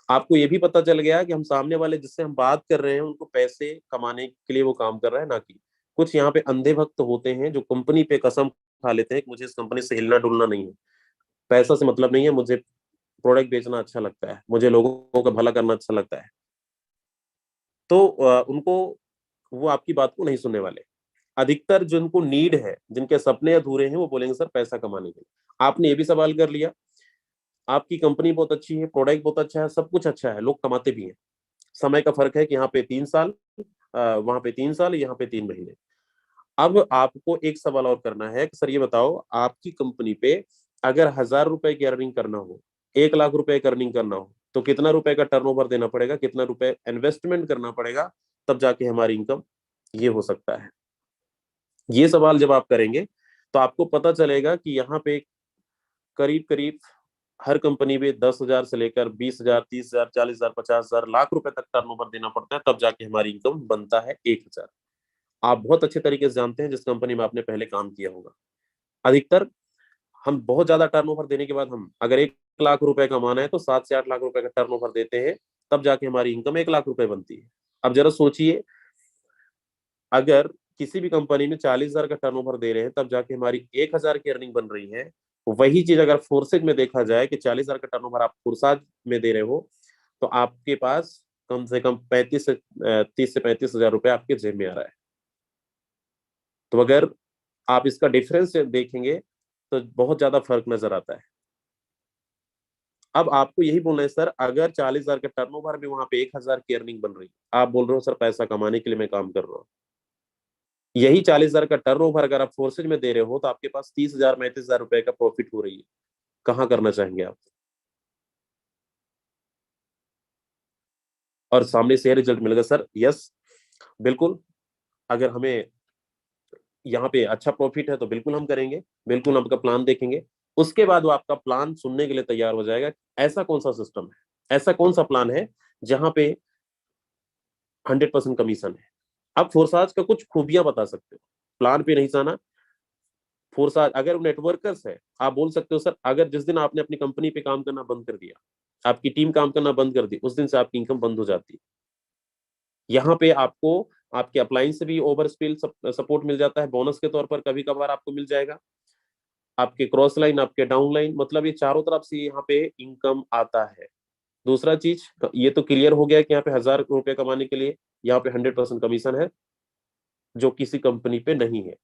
आपको ये भी पता चल गया कि हम सामने वाले जिससे हम बात कर रहे हैं उनको पैसे कमाने के लिए वो काम कर रहा है, ना कि कुछ यहाँ पे अंधे भक्त होते हैं जो कंपनी पे कसम खा लेते हैं कि मुझे इस कंपनी से हिलना डुलना नहीं है, पैसा से मतलब नहीं है, मुझे प्रोडक्ट बेचना अच्छा लगता है, मुझे लोगों का भला करना अच्छा लगता है। तो उनको, वो आपकी बात को नहीं सुनने वाले। अधिकतर जिनको नीड है, जिनके सपने अधूरे हैं, वो बोलेंगे सर पैसा कमाने के लिए। आपने ये भी सवाल कर लिया, आपकी कंपनी बहुत अच्छी है, प्रोडक्ट बहुत अच्छा है, सब कुछ अच्छा है, लोग कमाते भी हैं, समय का फर्क है कि यहाँ पे 3 साल, वहां पे 3 साल, यहाँ पे 3 महीने। अब आपको एक सवाल और करना है कि सर ये बताओ, आपकी कंपनी पे अगर 1000 रुपए की अर्निंग करना हो, 1 लाख रुपए की अर्निंग करना हो, तो कितना रुपए का टर्नओवर देना पड़ेगा, कितना रुपए इन्वेस्टमेंट करना पड़ेगा, तब जाके हमारी इनकम ये हो सकता है। ये सवाल जब आप करेंगे तो आपको पता चलेगा कि यहाँ पे करीब करीब हर कंपनी में 10,000 से लेकर 20,000, 30,000, 40,000, 50,000, लाख रुपए तक टर्नओवर देना पड़ता है, तब जाके हमारी इनकम बनता है 1,000। आप बहुत अच्छे तरीके से जानते हैं जिस कंपनी में आपने पहले काम किया होगा। अधिकतर हम बहुत ज्यादा टर्नओवर देने के बाद, हम अगर 1 लाख रुपए कमाना है तो 7 से 8 लाख रुपए का टर्नओवर देते हैं, तब जाके हमारी इनकम 1 लाख रुपए बनती है। अब जरा सोचिए, अगर किसी भी कंपनी में 40,000 का टर्नओवर दे रहे हैं, तब जाके हमारी 1,000 की अर्निंग बन रही है। वही चीज अगर फोर्सेज में देखा जाए कि 40,000 का टर्नओवर आप फोर्साज में दे रहे हो, तो आपके पास कम से कम 30 से 35,000 रुपए आपके जेब में आ रहा है। तो अगर आप इसका डिफरेंस देखेंगे तो बहुत ज्यादा फर्क नजर आता है। अब आपको यही बोलना है, सर अगर 40,000 का टर्नओवर में वहां पे 1,000 की अर्निंग बन रही है, आप बोल रहे हो सर पैसा कमाने के लिए मैं काम कर रहा हूँ। यही 40,000 का टर्नओवर अगर आप फोर्सेज में दे रहे हो, तो आपके पास 30,000, 35,000 रुपए का प्रॉफिट हो रही है। कहाँ करना चाहेंगे आप? और सामने से रिजल्ट मिलेगा सर, यस बिल्कुल, अगर हमें यहाँ पे अच्छा प्रॉफिट है तो बिल्कुल हम करेंगे, बिल्कुल आपका प्लान देखेंगे। उसके बाद वो आपका प्लान सुनने के लिए तैयार हो जाएगा। ऐसा कौन सा सिस्टम है, ऐसा कौन सा प्लान है जहां पे 100% कमीशन है। आप फोर्साज का कुछ खूबियां बता सकते हो, प्लान पे नहीं जाना। फोर्साज अगर नेटवर्कर्स है, आप बोल सकते हो सर अगर जिस दिन आपने अपनी कंपनी पे काम करना बंद कर दिया, आपकी टीम काम करना बंद कर दी, उस दिन से आपकी इनकम बंद हो जाती है। यहाँ पे आपको आपके अप्लायंस से भी ओवर स्पिल सपोर्ट मिल जाता है, बोनस के तौर पर कभी कभार आपको मिल जाएगा। आपके क्रॉस लाइन, आपके डाउन लाइन, मतलब ये चारों तरफ से यहाँ पे इनकम आता है। दूसरा चीज, ये तो क्लियर हो गया कि यहाँ पे 1,000 रुपए कमाने के लिए यहाँ पे 100% कमीशन है, जो किसी कंपनी पे नहीं है।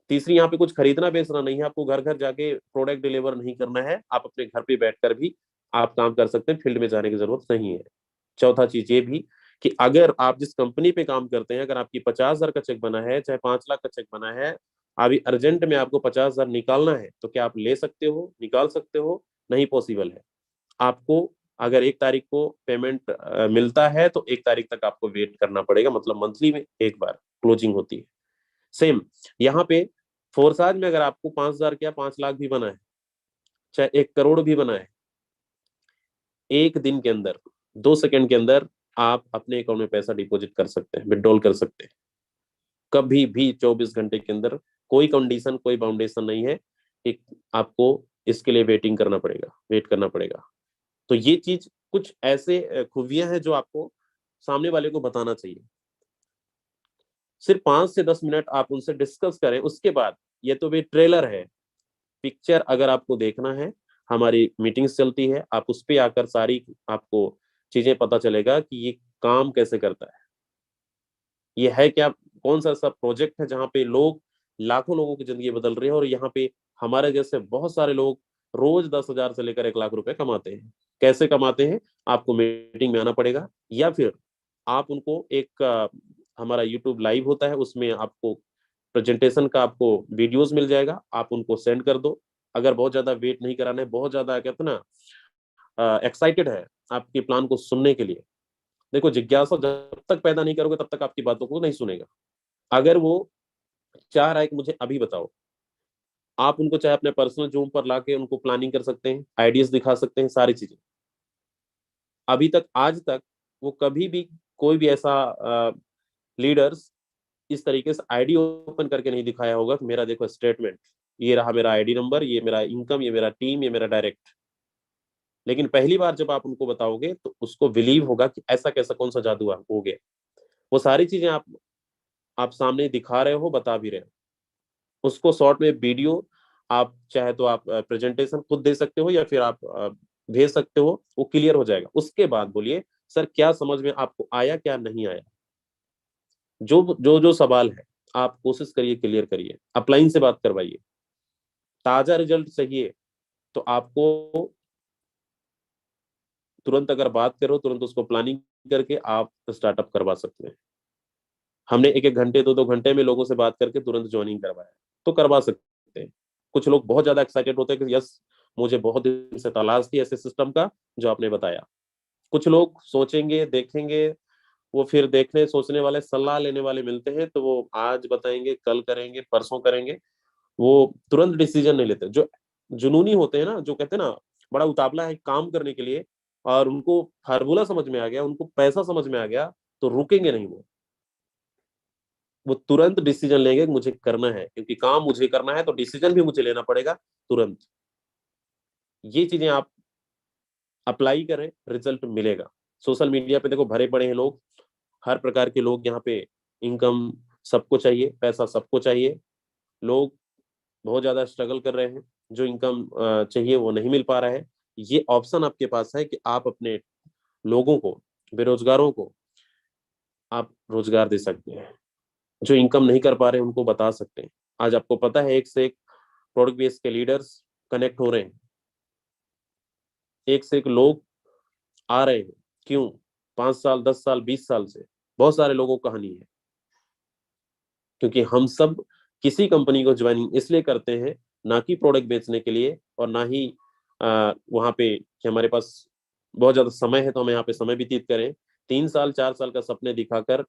तीसरी, यहाँ पे कुछ खरीदना बेचना नहीं है, आपको घर घर जाके प्रोडक्ट डिलीवर नहीं करना है, आप अपने घर पे बैठकर भी आप काम कर सकते हैं, फील्ड में जाने की जरूरत नहीं है। चौथा चीज ये भी कि अगर आप जिस कंपनी पे काम करते हैं, अगर आपकी 50,000 का चेक बना है, चाहे 5 लाख का चेक बना है, अभी अर्जेंट में आपको 50,000 निकालना है, तो क्या आप ले सकते हो, निकाल सकते हो? नहीं पॉसिबल है। आपको अगर 1 तारीख को पेमेंट मिलता है तो 1 तारीख तक आपको वेट करना पड़ेगा, मतलब मंथली में एक बार क्लोजिंग होती है। सेम यहाँ पे फोर्साज में अगर आपको 5,000 क्या 5 लाख भी बना है, चाहे 1 करोड़ भी बना है, 1 दिन के अंदर, 2 सेकंड के अंदर आप अपने अकाउंट में पैसा डिपॉजिट कर सकते हैं, विड्रॉल कर सकते हैं, कभी भी 24 घंटे के अंदर। कोई कंडीशन, कोई बाउंडेशन नहीं है कि आपको इसके लिए वेटिंग करना पड़ेगा, वेट करना पड़ेगा। तो ये चीज कुछ ऐसे खूबियां हैं जो आपको सामने वाले को बताना चाहिए। सिर्फ 5 से 10 मिनट आप उनसे डिस्कस करें, उसके बाद, ये तो भी ट्रेलर है, पिक्चर अगर आपको देखना है, हमारी मीटिंग्स चलती है, आप उस पे आकर सारी आपको चीजें पता चलेगा कि ये काम कैसे करता है, ये है क्या, कौन सा ऐसा प्रोजेक्ट है जहाँ पे लोग, लाखों लोगों की जिंदगी बदल रही है, और यहाँ पे हमारे जैसे बहुत सारे लोग रोज 10,000 से लेकर 1 लाख रुपए कमाते हैं। कैसे कमाते हैं, आपको मीटिंग में आना पड़ेगा, या फिर आप उनको एक हमारा यूट्यूब लाइव होता है, उसमें आपको प्रेजेंटेशन का आपको वीडियोस मिल जाएगा, आप उनको सेंड कर दो। अगर बहुत ज्यादा वेट नहीं कराना है, बहुत ज्यादा कहते ना एक्साइटेड है आपके प्लान को सुनने के लिए, देखो जिज्ञासा जब तक पैदा नहीं करोगे तब तक आपकी बातों को नहीं सुनेगा। अगर वो चाह रहा है कि मुझे अभी बताओ, आप उनको चाहे अपने पर्सनल जूम पर लाके उनको प्लानिंग कर सकते हैं, आइडियाज दिखा सकते हैं, सारी चीजें। अभी तक, आज तक वो कभी भी कोई भी ऐसा लीडर्स इस तरीके से आईडी ओपन करके नहीं दिखाया होगा कि मेरा देखो स्टेटमेंट, ये रहा मेरा आईडी नंबर, ये मेरा इनकम, ये मेरा टीम, ये मेरा डायरेक्ट। लेकिन पहली बार जब आप उनको बताओगे तो उसको बिलीव होगा कि ऐसा कैसा कौन सा जादू हो गया। वो सारी चीजें आप सामने दिखा रहे हो, बता भी रहे हो, उसको शॉर्ट में वीडियो, आप चाहे तो आप प्रेजेंटेशन खुद दे सकते हो, या फिर आप भेज सकते हो, वो क्लियर हो जाएगा। उसके बाद बोलिए सर क्या समझ में आपको आया, क्या नहीं आया। जो जो जो सवाल है आप कोशिश करिए क्लियर करिए, अपलाइन से बात करवाइए। ताजा रिजल्ट चाहिए तो आपको तुरंत, अगर बात करो तुरंत उसको प्लानिंग करके आप स्टार्टअप करवा सकते हैं। हमने 1-1 घंटे, 2-2 घंटे में लोगों से बात करके तुरंत ज्वाइनिंग करवाया, तो करवा सकते हैं। कुछ लोग बहुत ज्यादा एक्साइटेड होते हैं कि यस मुझे बहुत दिन से तलाश थी ऐसे सिस्टम का जो आपने बताया। कुछ लोग सोचेंगे, देखेंगे, वो फिर देखने सोचने वाले, सलाह लेने वाले मिलते हैं तो वो आज बताएंगे, कल करेंगे, परसों करेंगे, वो तुरंत डिसीजन नहीं लेते। जो जुनूनी होते हैं ना, जो कहते हैं ना बड़ा उतावला है काम करने के लिए, और उनको फार्मूला समझ में आ गया, उनको पैसा समझ में आ गया, तो रुकेंगे नहीं वो तुरंत डिसीजन लेंगे कि मुझे करना है, क्योंकि काम मुझे करना है तो डिसीजन भी मुझे लेना पड़ेगा तुरंत। ये चीजें आप अप्लाई करें, रिजल्ट मिलेगा। सोशल मीडिया पे देखो भरे पड़े हैं लोग, हर प्रकार के लोग यहाँ पे। इनकम सबको चाहिए, पैसा सबको चाहिए, लोग बहुत ज्यादा स्ट्रगल कर रहे हैं, जो इनकम चाहिए वो नहीं मिल पा रहा है। ये ऑप्शन आपके पास है कि आप अपने लोगों को, बेरोजगारों को आप रोजगार दे सकते हैं, जो इनकम नहीं कर पा रहे हैं उनको बता सकते हैं। आज आपको पता है एक से एक प्रोडक्ट बेस के लीडर्स कनेक्ट हो रहे हैं, एक से एक लोग आ रहे हैं। क्यों? 5 साल, 10 साल, 20 साल से बहुत सारे लोगों की कहानी है, क्योंकि हम सब किसी कंपनी को ज्वाइनिंग इसलिए करते हैं, ना कि प्रोडक्ट बेचने के लिए, और ना ही वहां पे कि हमारे पास बहुत ज्यादा समय है तो हम यहाँ पे समय व्यतीत करें। 3 साल 4 साल का सपने दिखाकर,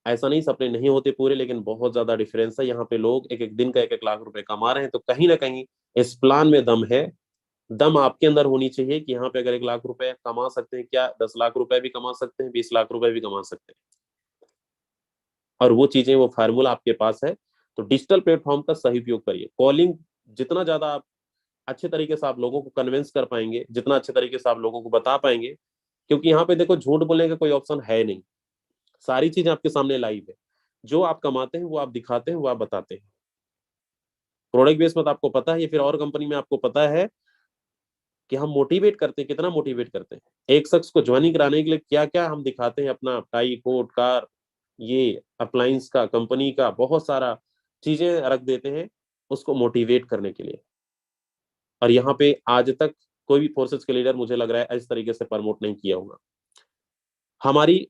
ऐसा नहीं सपने नहीं होते पूरे, लेकिन बहुत ज्यादा डिफरेंस है। यहाँ पे लोग एक एक दिन का 1-1 लाख रुपए कमा रहे हैं, तो कहीं ना कहीं इस प्लान में दम है। दम आपके अंदर होनी चाहिए कि यहाँ पे अगर 1 लाख रुपए कमा सकते हैं, क्या 10 लाख रुपए भी कमा सकते हैं, 20 लाख रुपए भी कमा सकते हैं, और वो चीजें, वो फार्मूला आपके पास है। तो डिजिटल प्लेटफॉर्म का सही उपयोग करिए। कॉलिंग जितना ज्यादा आप अच्छे तरीके से आप लोगों को कन्विंस कर पाएंगे, जितना अच्छे तरीके से आप लोगों को बता पाएंगे, क्योंकि यहाँ पे देखो झूठ बोलने का कोई ऑप्शन है नहीं, सारी चीजें आपके सामने लाइव है। जो आप कमाते हैं वो आप दिखाते हैं, वो आप बताते हैं। प्रोडक्ट बेस में तो आपको पता है, या फिर और कंपनी में आपको पता है कि हम मोटिवेट करते हैं, कितना मोटिवेट करते हैं। एक शख्स को ज्वाइनिंग कराने के लिए क्या क्या हम दिखाते हैं, अपना टाई कोट कार, ये अप्लायंस का, कंपनी का, बहुत सारा चीजें रख देते हैं उसको मोटिवेट करने के लिए। और यहाँ पे आज तक कोई भी फोर्सेस के लीडर मुझे लग रहा है इस तरीके से प्रमोट नहीं किया होगा। हमारी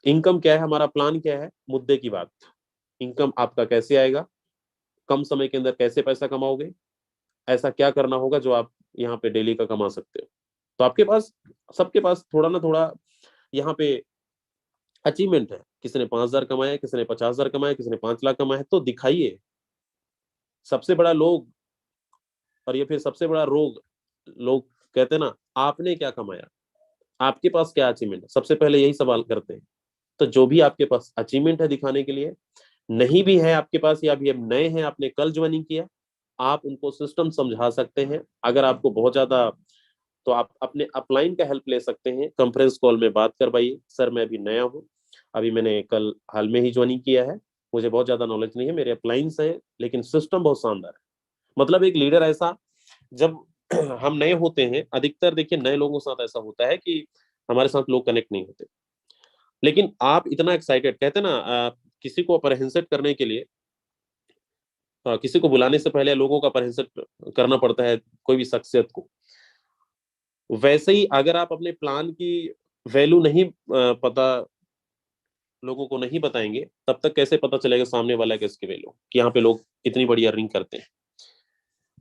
इनकम क्या है, हमारा प्लान क्या है, मुद्दे की बात। इनकम आपका कैसे आएगा, कम समय के अंदर कैसे पैसा कमाओगे, ऐसा क्या करना होगा जो आप यहाँ पे डेली का कमा सकते हो। तो आपके पास, सबके पास थोड़ा ना थोड़ा यहाँ पे अचीवमेंट है। किसी ने 5,000 कमाया, किसी ने 50,000 कमाया, किसी ने 5 लाख कमाया, तो दिखाइए। सबसे बड़ा लोग, और ये फिर सबसे बड़ा रोग, लोग कहते हैं ना आपने क्या कमाया, आपके पास क्या अचीवमेंट है, सबसे पहले यही सवाल करते हैं। तो जो भी आपके पास अचीवमेंट है दिखाने के लिए, नहीं भी है आपके पास, या अभी अब नए हैं, आपने कल ज्वाइनिंग किया, आप उनको सिस्टम समझा सकते हैं। अगर आपको बहुत ज्यादा, तो आप अपने अपलाइन का हेल्प ले सकते हैं। कॉन्फ्रेंस कॉल में बात करवाइए, सर मैं अभी नया हूँ, अभी मैंने कल हाल में ही ज्वाइनिंग किया है, मुझे बहुत ज्यादा नॉलेज नहीं है, मेरे अपलाइंस है, लेकिन सिस्टम बहुत शानदार है। मतलब एक लीडर ऐसा, जब हम नए होते हैं, अधिकतर देखिए नए लोगों के साथ ऐसा होता है कि हमारे साथ लोग कनेक्ट नहीं होते, लेकिन आप इतना एक्साइटेड, कहते हैं ना किसी को अप्रहेंसेट करने के लिए, किसी को बुलाने से पहले लोगों का अप्रहेंसेट करना पड़ता है कोई भी शख्सियत को। वैसे ही अगर आप अपने प्लान की वैल्यू नहीं पता, लोगों को नहीं बताएंगे, तब तक कैसे पता चलेगा सामने वाला का इसकी वैल्यू, कि यहाँ पे लोग इतनी बड़ी अर्निंग करते हैं।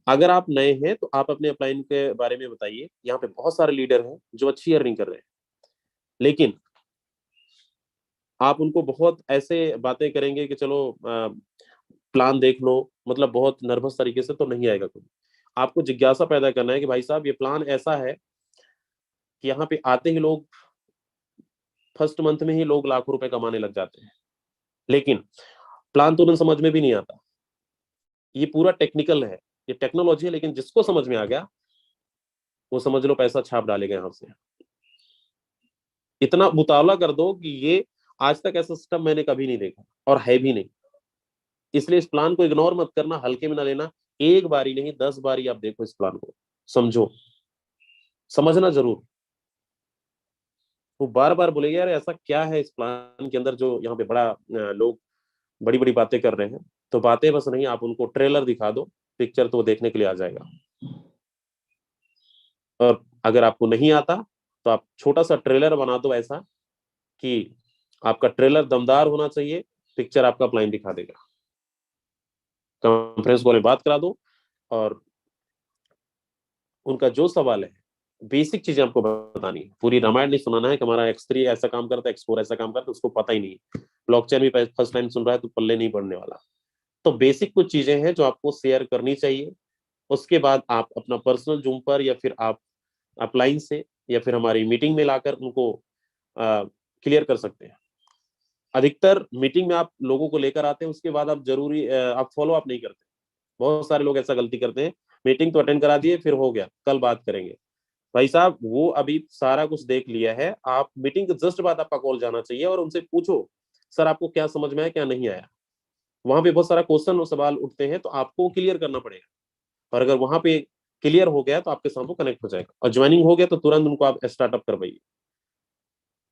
अगर आप नए हैं तो आप अपने अपलाइन के बारे में बताइए। यहाँ पे बहुत सारे लीडर हैं जो अच्छी अर्निंग कर रहे हैं, लेकिन आप उनको बहुत ऐसे बातें करेंगे कि चलो प्लान देख लो, मतलब बहुत नर्वस तरीके से, तो नहीं आएगा कोई। आपको जिज्ञासा पैदा करना है कि भाई साहब ये प्लान ऐसा है कि यहाँ पे आते ही लोग फर्स्ट मंथ में ही लोग लाखों रुपए कमाने लग जाते हैं, लेकिन प्लान तो उन्हें समझ में भी नहीं आता। ये पूरा टेक्निकल है, ये टेक्नोलॉजी है, लेकिन जिसको समझ में आ गया वो समझ लो पैसा छाप डालेगा यहाँ से। इतना मुतावला कर दो कि ये आज तक ऐसा सिस्टम मैंने कभी नहीं देखा, और है भी नहीं। इसलिए इस प्लान को इग्नोर मत करना, हल्के में ना लेना। एक बारी नहीं, 10 बारी आप देखो इस प्लान को, समझो, समझना जरूर। वो बार बार बोलेगा यार ऐसा क्या है इस प्लान के अंदर जो यहाँ पे बड़ा लोग बड़ी बड़ी बातें कर रहे हैं। तो बातें बस नहीं, आप उनको ट्रेलर दिखा दो, पिक्चर तो वो देखने के लिए आ जाएगा। और अगर आपको नहीं आता तो आप छोटा सा ट्रेलर बना दो ऐसा कि आपका ट्रेलर दमदार होना चाहिए, पिक्चर आपका प्लान दिखा देगा। कॉन्फ्रेंस कॉल में बात करा दो, और उनका जो सवाल है, बेसिक चीजें आपको बतानी है। पूरी रामायण नहीं सुनाना है कि हमारा X3 ऐसा काम करता है, X4 ऐसा काम करता है, उसको पता ही नहीं है। ब्लॉकचेन भी फर्स्ट टाइम सुन रहा है तो पल्ले नहीं पड़ने वाला। तो बेसिक कुछ चीजें हैं जो आपको शेयर करनी चाहिए। उसके बाद आप अपना पर्सनल जूम पर या फिर आप अपलाइन से या फिर हमारी मीटिंग में लाकर उनको क्लियर कर सकते हैं। अधिकतर मीटिंग में आप लोगों को लेकर आते हैं, उसके बाद आप जरूरी आप फॉलो अप नहीं करते। बहुत सारे लोग ऐसा गलती करते हैं, मीटिंग तो अटेंड करा दिए, फिर हो गया, कल बात करेंगे। भाई साहब, वो अभी सारा कुछ देख लिया है, आप मीटिंग के जस्ट बाद आपका कॉल जाना चाहिए और उनसे पूछो सर आपको क्या समझ में आया, क्या नहीं आया। वहां पे बहुत सारा क्वेश्चन और सवाल उठते हैं, तो आपको क्लियर करना पड़ेगा। और अगर वहां पे क्लियर हो गया तो आपके साथ वो कनेक्ट हो जाएगा, और ज्वाइनिंग हो गया तो तुरंत उनको आप स्टार्टअप करवाइए।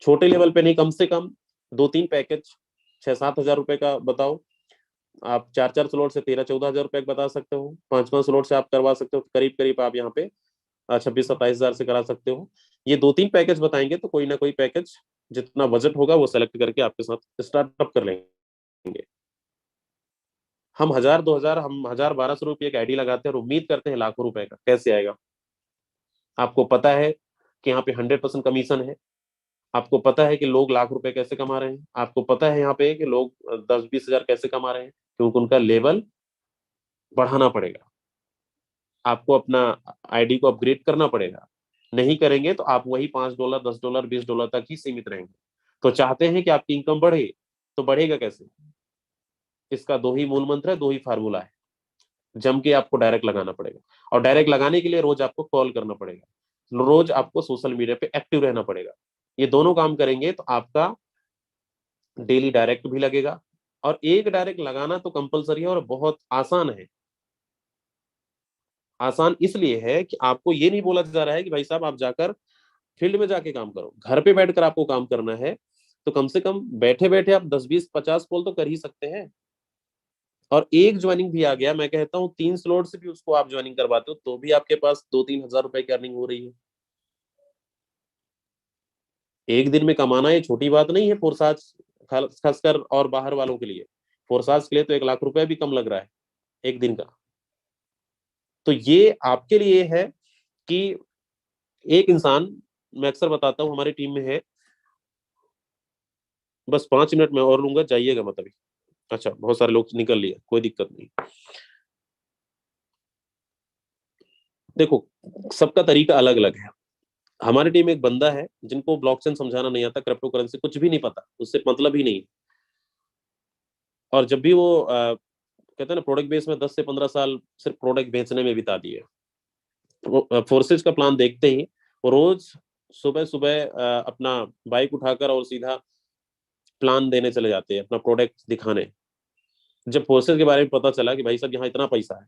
छोटे लेवल पे नहीं, कम से कम 2-3 पैकेज 6-7 हजार रुपए का बताओ। आप 4-4 स्लॉट से 13-14 हजार रुपए बता सकते हो। 5-5 स्लॉट से आप करवा सकते हो, करीब करीब आप यहाँ पे 26-27 हजार से करा सकते हो। ये 2-3 पैकेज बताएंगे तो कोई ना कोई पैकेज जितना बजट होगा वो सेलेक्ट करके आपके साथ स्टार्टअप कर लेंगे। हम 1000-2000, हम 1000-1200 रुपये का आईडी लगाते हैं और उम्मीद करते हैं लाखों रुपए का। कैसे आएगा? आपको पता है कि यहाँ पे 100% कमीशन है। आपको पता है कि लोग लाख रुपए कैसे कमा रहे हैं। आपको पता है यहाँ पे कि लोग 10-20 हजार कैसे कमा रहे हैं, क्योंकि उनका लेवल बढ़ाना पड़ेगा। आपको अपना आईडी को अपग्रेड करना पड़ेगा। नहीं करेंगे तो आप वही $5, $10, $20 तक ही सीमित रहेंगे। तो चाहते हैं कि आपकी इनकम बढ़े, तो बढ़ेगा कैसे? इसका 2 ही मूल मंत्र है, 2 ही फार्मूला है। जम के आपको डायरेक्ट लगाना पड़ेगा, और डायरेक्ट लगाने के लिए रोज आपको कॉल करना पड़ेगा, रोज आपको सोशल मीडिया पे एक्टिव रहना पड़ेगा। ये दोनों काम करेंगे तो आपका डेली डायरेक्ट भी लगेगा। और एक डायरेक्ट लगाना तो कंपलसरी है और बहुत आसान है। आसान इसलिए है कि आपको ये नहीं बोला जा रहा है कि भाई साहब आप जाकर फील्ड में जाके काम करो। घर पे बैठकर आपको काम करना है, तो कम से कम बैठे बैठे आप 10-20-50 कॉल तो कर ही सकते हैं। और एक ज्वाइनिंग भी आ गया, मैं कहता हूँ 3 स्लॉट से भी उसको आप ज्वाइनिंग करवाते हो तो भी आपके पास 2-3 हजार रुपए की अर्निंग हो रही है। एक दिन में कमाना ये छोटी बात नहीं है। फोरसाज खासकर और बाहर वालों के लिए, फोरसाज के लिए तो 1 लाख रुपए भी कम लग रहा है एक दिन का। तो ये आपके लिए है कि एक इंसान, मैं अक्सर बताता हूँ हमारी टीम में है, बस 5 मिनट में और लूंगा, जाइएगा मत अभी। अच्छा, बहुत सारे लोग निकल लिए, कोई दिक्कत नहीं। देखो, सबका तरीका अलग अलग है। हमारी टीम में एक बंदा है जिनको ब्लॉकचेन समझाना नहीं आता, क्रिप्टो करेंसी कुछ भी नहीं पता, उससे मतलब ही नहीं। और जब भी वो कहते हैं ना, प्रोडक्ट बेस में 10 से 15 साल सिर्फ प्रोडक्ट बेचने में बिता दिए। फोर्सेज का प्लान देखते ही वो रोज सुबह सुबह अपना बाइक उठाकर और सीधा प्लान देने चले जाते हैं, अपना प्रोडक्ट दिखाने। जब फोर्सेज के बारे में पता चला कि भाई साहब यहाँ इतना पैसा है,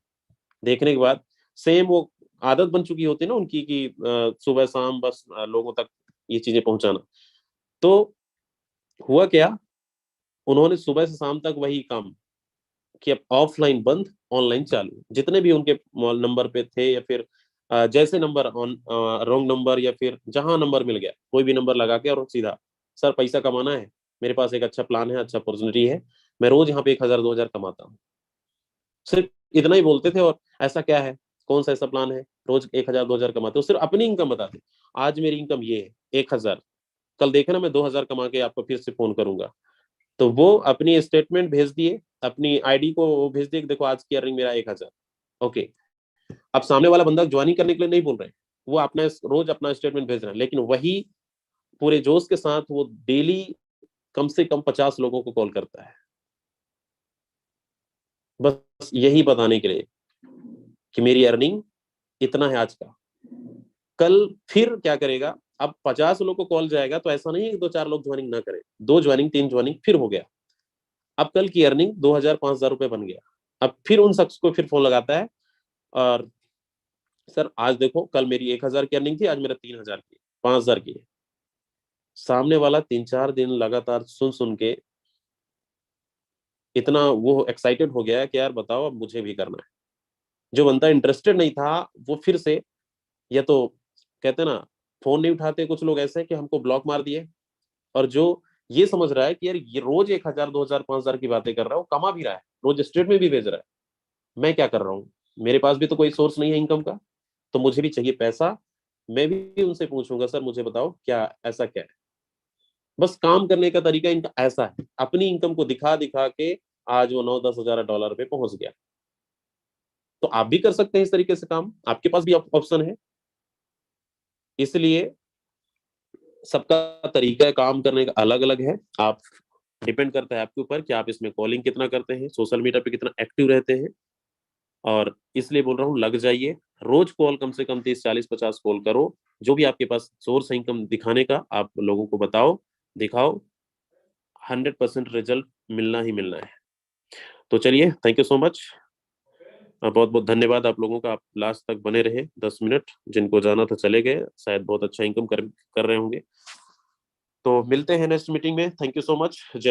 देखने के बाद सेम वो आदत बन चुकी होती है ना उनकी कि सुबह शाम बस लोगों तक ये चीजें पहुंचाना। तो हुआ क्या, उन्होंने सुबह से शाम तक वही काम कि अब ऑफलाइन बंद, ऑनलाइन चालू। जितने भी उनके नंबर पे थे या फिर जैसे नंबर ऑन रॉन्ग नंबर या फिर जहां नंबर मिल गया कोई भी नंबर लगा के और सीधा, सर पैसा कमाना है, मेरे पास एक अच्छा प्लान है, अच्छा अपॉर्चुनिटी है, मैं रोज यहाँ पे 1,000-2,000 कमाता हूँ। सिर्फ इतना ही बोलते थे। और ऐसा क्या है, कौन सा ऐसा प्लान है रोज 1,000-2,000 कमाते हो? सिर्फ अपनी इनकम बताते, आज मेरी इनकम ये है 1,000, कल देखे ना मैं 2,000 कमा के आपको फिर से फोन करूंगा। तो वो अपनी स्टेटमेंट भेज दिए, अपनी आईडी को वो भेज दिए, देखो आज की अर्निंग मेरा 1,000। ओके, अब सामने वाला बंदा ज्वाइनिंग करने के लिए नहीं बोल रहे, वो अपना रोज अपना स्टेटमेंट भेज रहा है, लेकिन वही पूरे जोश के साथ वो डेली कम से कम 50 लोगों को कॉल करता है, बस यही बताने के लिए कि मेरी अर्निंग इतना है आज का। कल फिर क्या करेगा, अब 50 लोगों को कॉल जाएगा तो ऐसा नहीं है कि 2-4 लोग ज्वाइनिंग ना करें, 2 ज्वाइनिंग 3 ज्वाइनिंग फिर हो गया। अब कल की अर्निंग 2,000-5,000 रुपए बन गया। अब फिर उन शख्स को फिर फोन लगाता है, और सर आज देखो कल मेरी 1,000 की अर्निंग थी, आज मेरा 3,000 की, 5,000 की है। सामने वाला 3-4 दिन लगातार सुन सुन के इतना वो एक्साइटेड हो गया कि यार बताओ अब मुझे भी करना है। जो बंदा इंटरेस्टेड नहीं था वो फिर से, या तो कहते ना फोन नहीं उठाते कुछ लोग ऐसे कि हमको ब्लॉक मार दिए, और जो ये समझ रहा है कि यार ये रोज 1,000 2,000 5,000 की बातें कर रहा है, वो कमा भी रहा है, रोज स्टेट में भी भेज रहा है, मैं क्या कर रहा हूँ, मेरे पास भी तो कोई सोर्स नहीं है इनकम का। तो मुझे भी चाहिए पैसा, मैं भी उनसे पूछूंगा सर मुझे बताओ क्या ऐसा क्या है। बस काम करने का तरीका इनका ऐसा है, अपनी इनकम को दिखा दिखा के आज वो 9-10 हजार डॉलर पे पहुंच गया। तो आप भी कर सकते हैं इस तरीके से काम, आपके पास भी ऑप्शन है। इसलिए सबका तरीका काम करने का अलग अलग है। आप डिपेंड करता है आपके ऊपर कि आप इसमें कॉलिंग कितना करते हैं, सोशल मीडिया पे कितना एक्टिव रहते हैं। और इसलिए बोल रहा हूँ लग जाइए, रोज कॉल कम से कम 30-40-50 कॉल करो। जो भी आपके पास सोर्स है इनकम दिखाने का, आप लोगों को बताओ, दिखाओ, 100% रिजल्ट मिलना ही मिलना है। तो चलिए, थैंक यू सो मच, बहुत बहुत धन्यवाद आप लोगों का, आप लास्ट तक बने रहे 10 मिनट। जिनको जाना था चले गए, शायद बहुत अच्छा इनकम कर रहे होंगे। तो मिलते हैं नेक्स्ट मीटिंग में। Thank you so much. जय